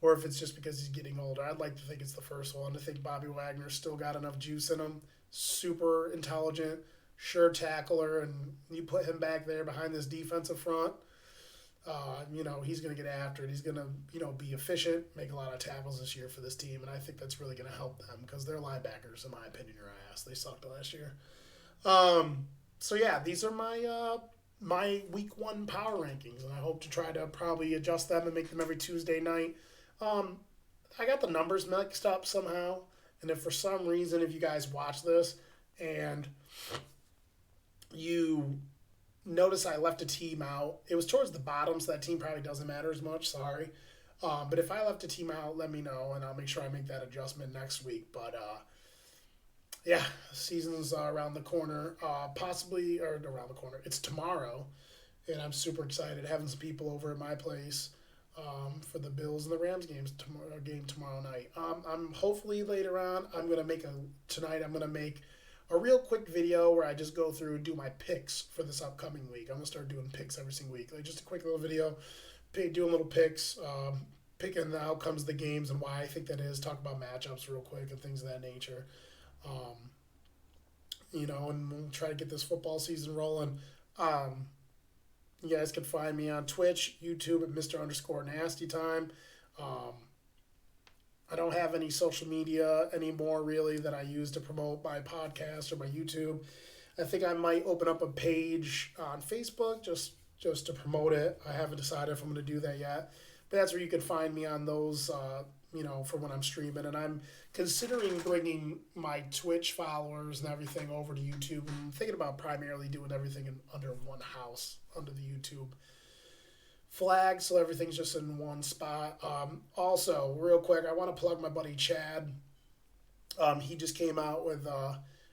or if it's just because he's getting older. I'd like to think it's the first one. I think Bobby Wagner's still got enough juice in him. Super intelligent, sure tackler, and you put him back there behind this defensive front, he's going to get after it. He's going to, be efficient, make a lot of tackles this year for this team, and I think that's really going to help them because their linebackers, in my opinion, are ass. They sucked last year. These are my week 1 power rankings, and I hope to try to probably adjust them and make them every Tuesday night. I got the numbers mixed up somehow, and if for some reason, if you guys watch this and you notice I left a team out, it was towards the bottom, so that team probably doesn't matter as much, sorry. But if I left a team out, let me know, and I'll make sure I make that adjustment next week. But Yeah, season's around the corner. Possibly, or around the corner. It's tomorrow, and I'm super excited. Having some people over at my place for the Bills and the Rams game tomorrow night. I'm hopefully later on. I'm gonna make a real quick video where I just go through and do my picks for this upcoming week. I'm gonna start doing picks every single week, like just a quick little video, doing little picks, picking the outcomes of the games and why I think that is. Talk about matchups real quick and things of that nature. Um, and we'll try to get this football season rolling. You guys can find me on Twitch, YouTube at Mr_Nasty Time. I don't have any social media anymore, really, that I use to promote my podcast or my YouTube. I think I might open up a page on Facebook just to promote it. I haven't decided if I'm going to do that yet. But that's where you can find me on those, for when I'm streaming. And I'm considering bringing my Twitch followers and everything over to YouTube. I'm thinking about primarily doing everything under one house, under the YouTube flag, so everything's just in one spot. Also, real quick, I want to plug my buddy Chad. He just came out with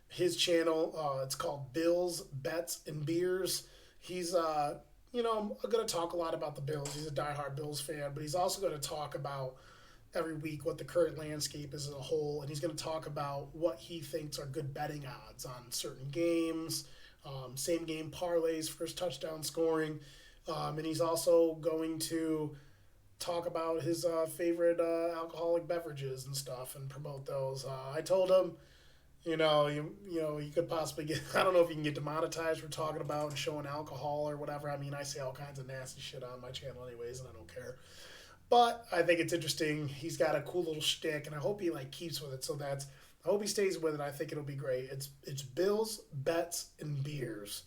his channel. It's called Bills, Bets, and Beers. He's going to talk a lot about the Bills. He's a diehard Bills fan, but he's also going to talk about every week what the current landscape is as a whole, and he's going to talk about what he thinks are good betting odds on certain games, same game parlays, first touchdown scoring, and he's also going to talk about his favorite alcoholic beverages and stuff and promote those. I told him, you could possibly get, I don't know if you can get demonetized for talking about and showing alcohol or whatever. I mean, I say all kinds of nasty shit on my channel anyways, and I don't care. But I think it's interesting. He's got a cool little shtick, and I hope he keeps with it. I hope he stays with it. I think it'll be great. It's Bills, Bets, and Beers.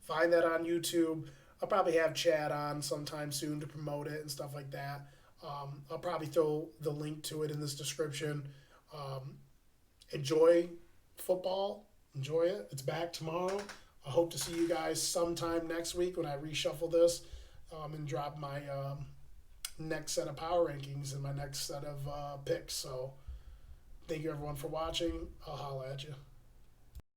Find that on YouTube. I'll probably have Chad on sometime soon to promote it and stuff like that. I'll probably throw the link to it in this description. Enjoy football. Enjoy it. It's back tomorrow. I hope to see you guys sometime next week when I reshuffle this and drop my next set of power rankings and my next set of picks. So thank you everyone for watching. I'll holla at you.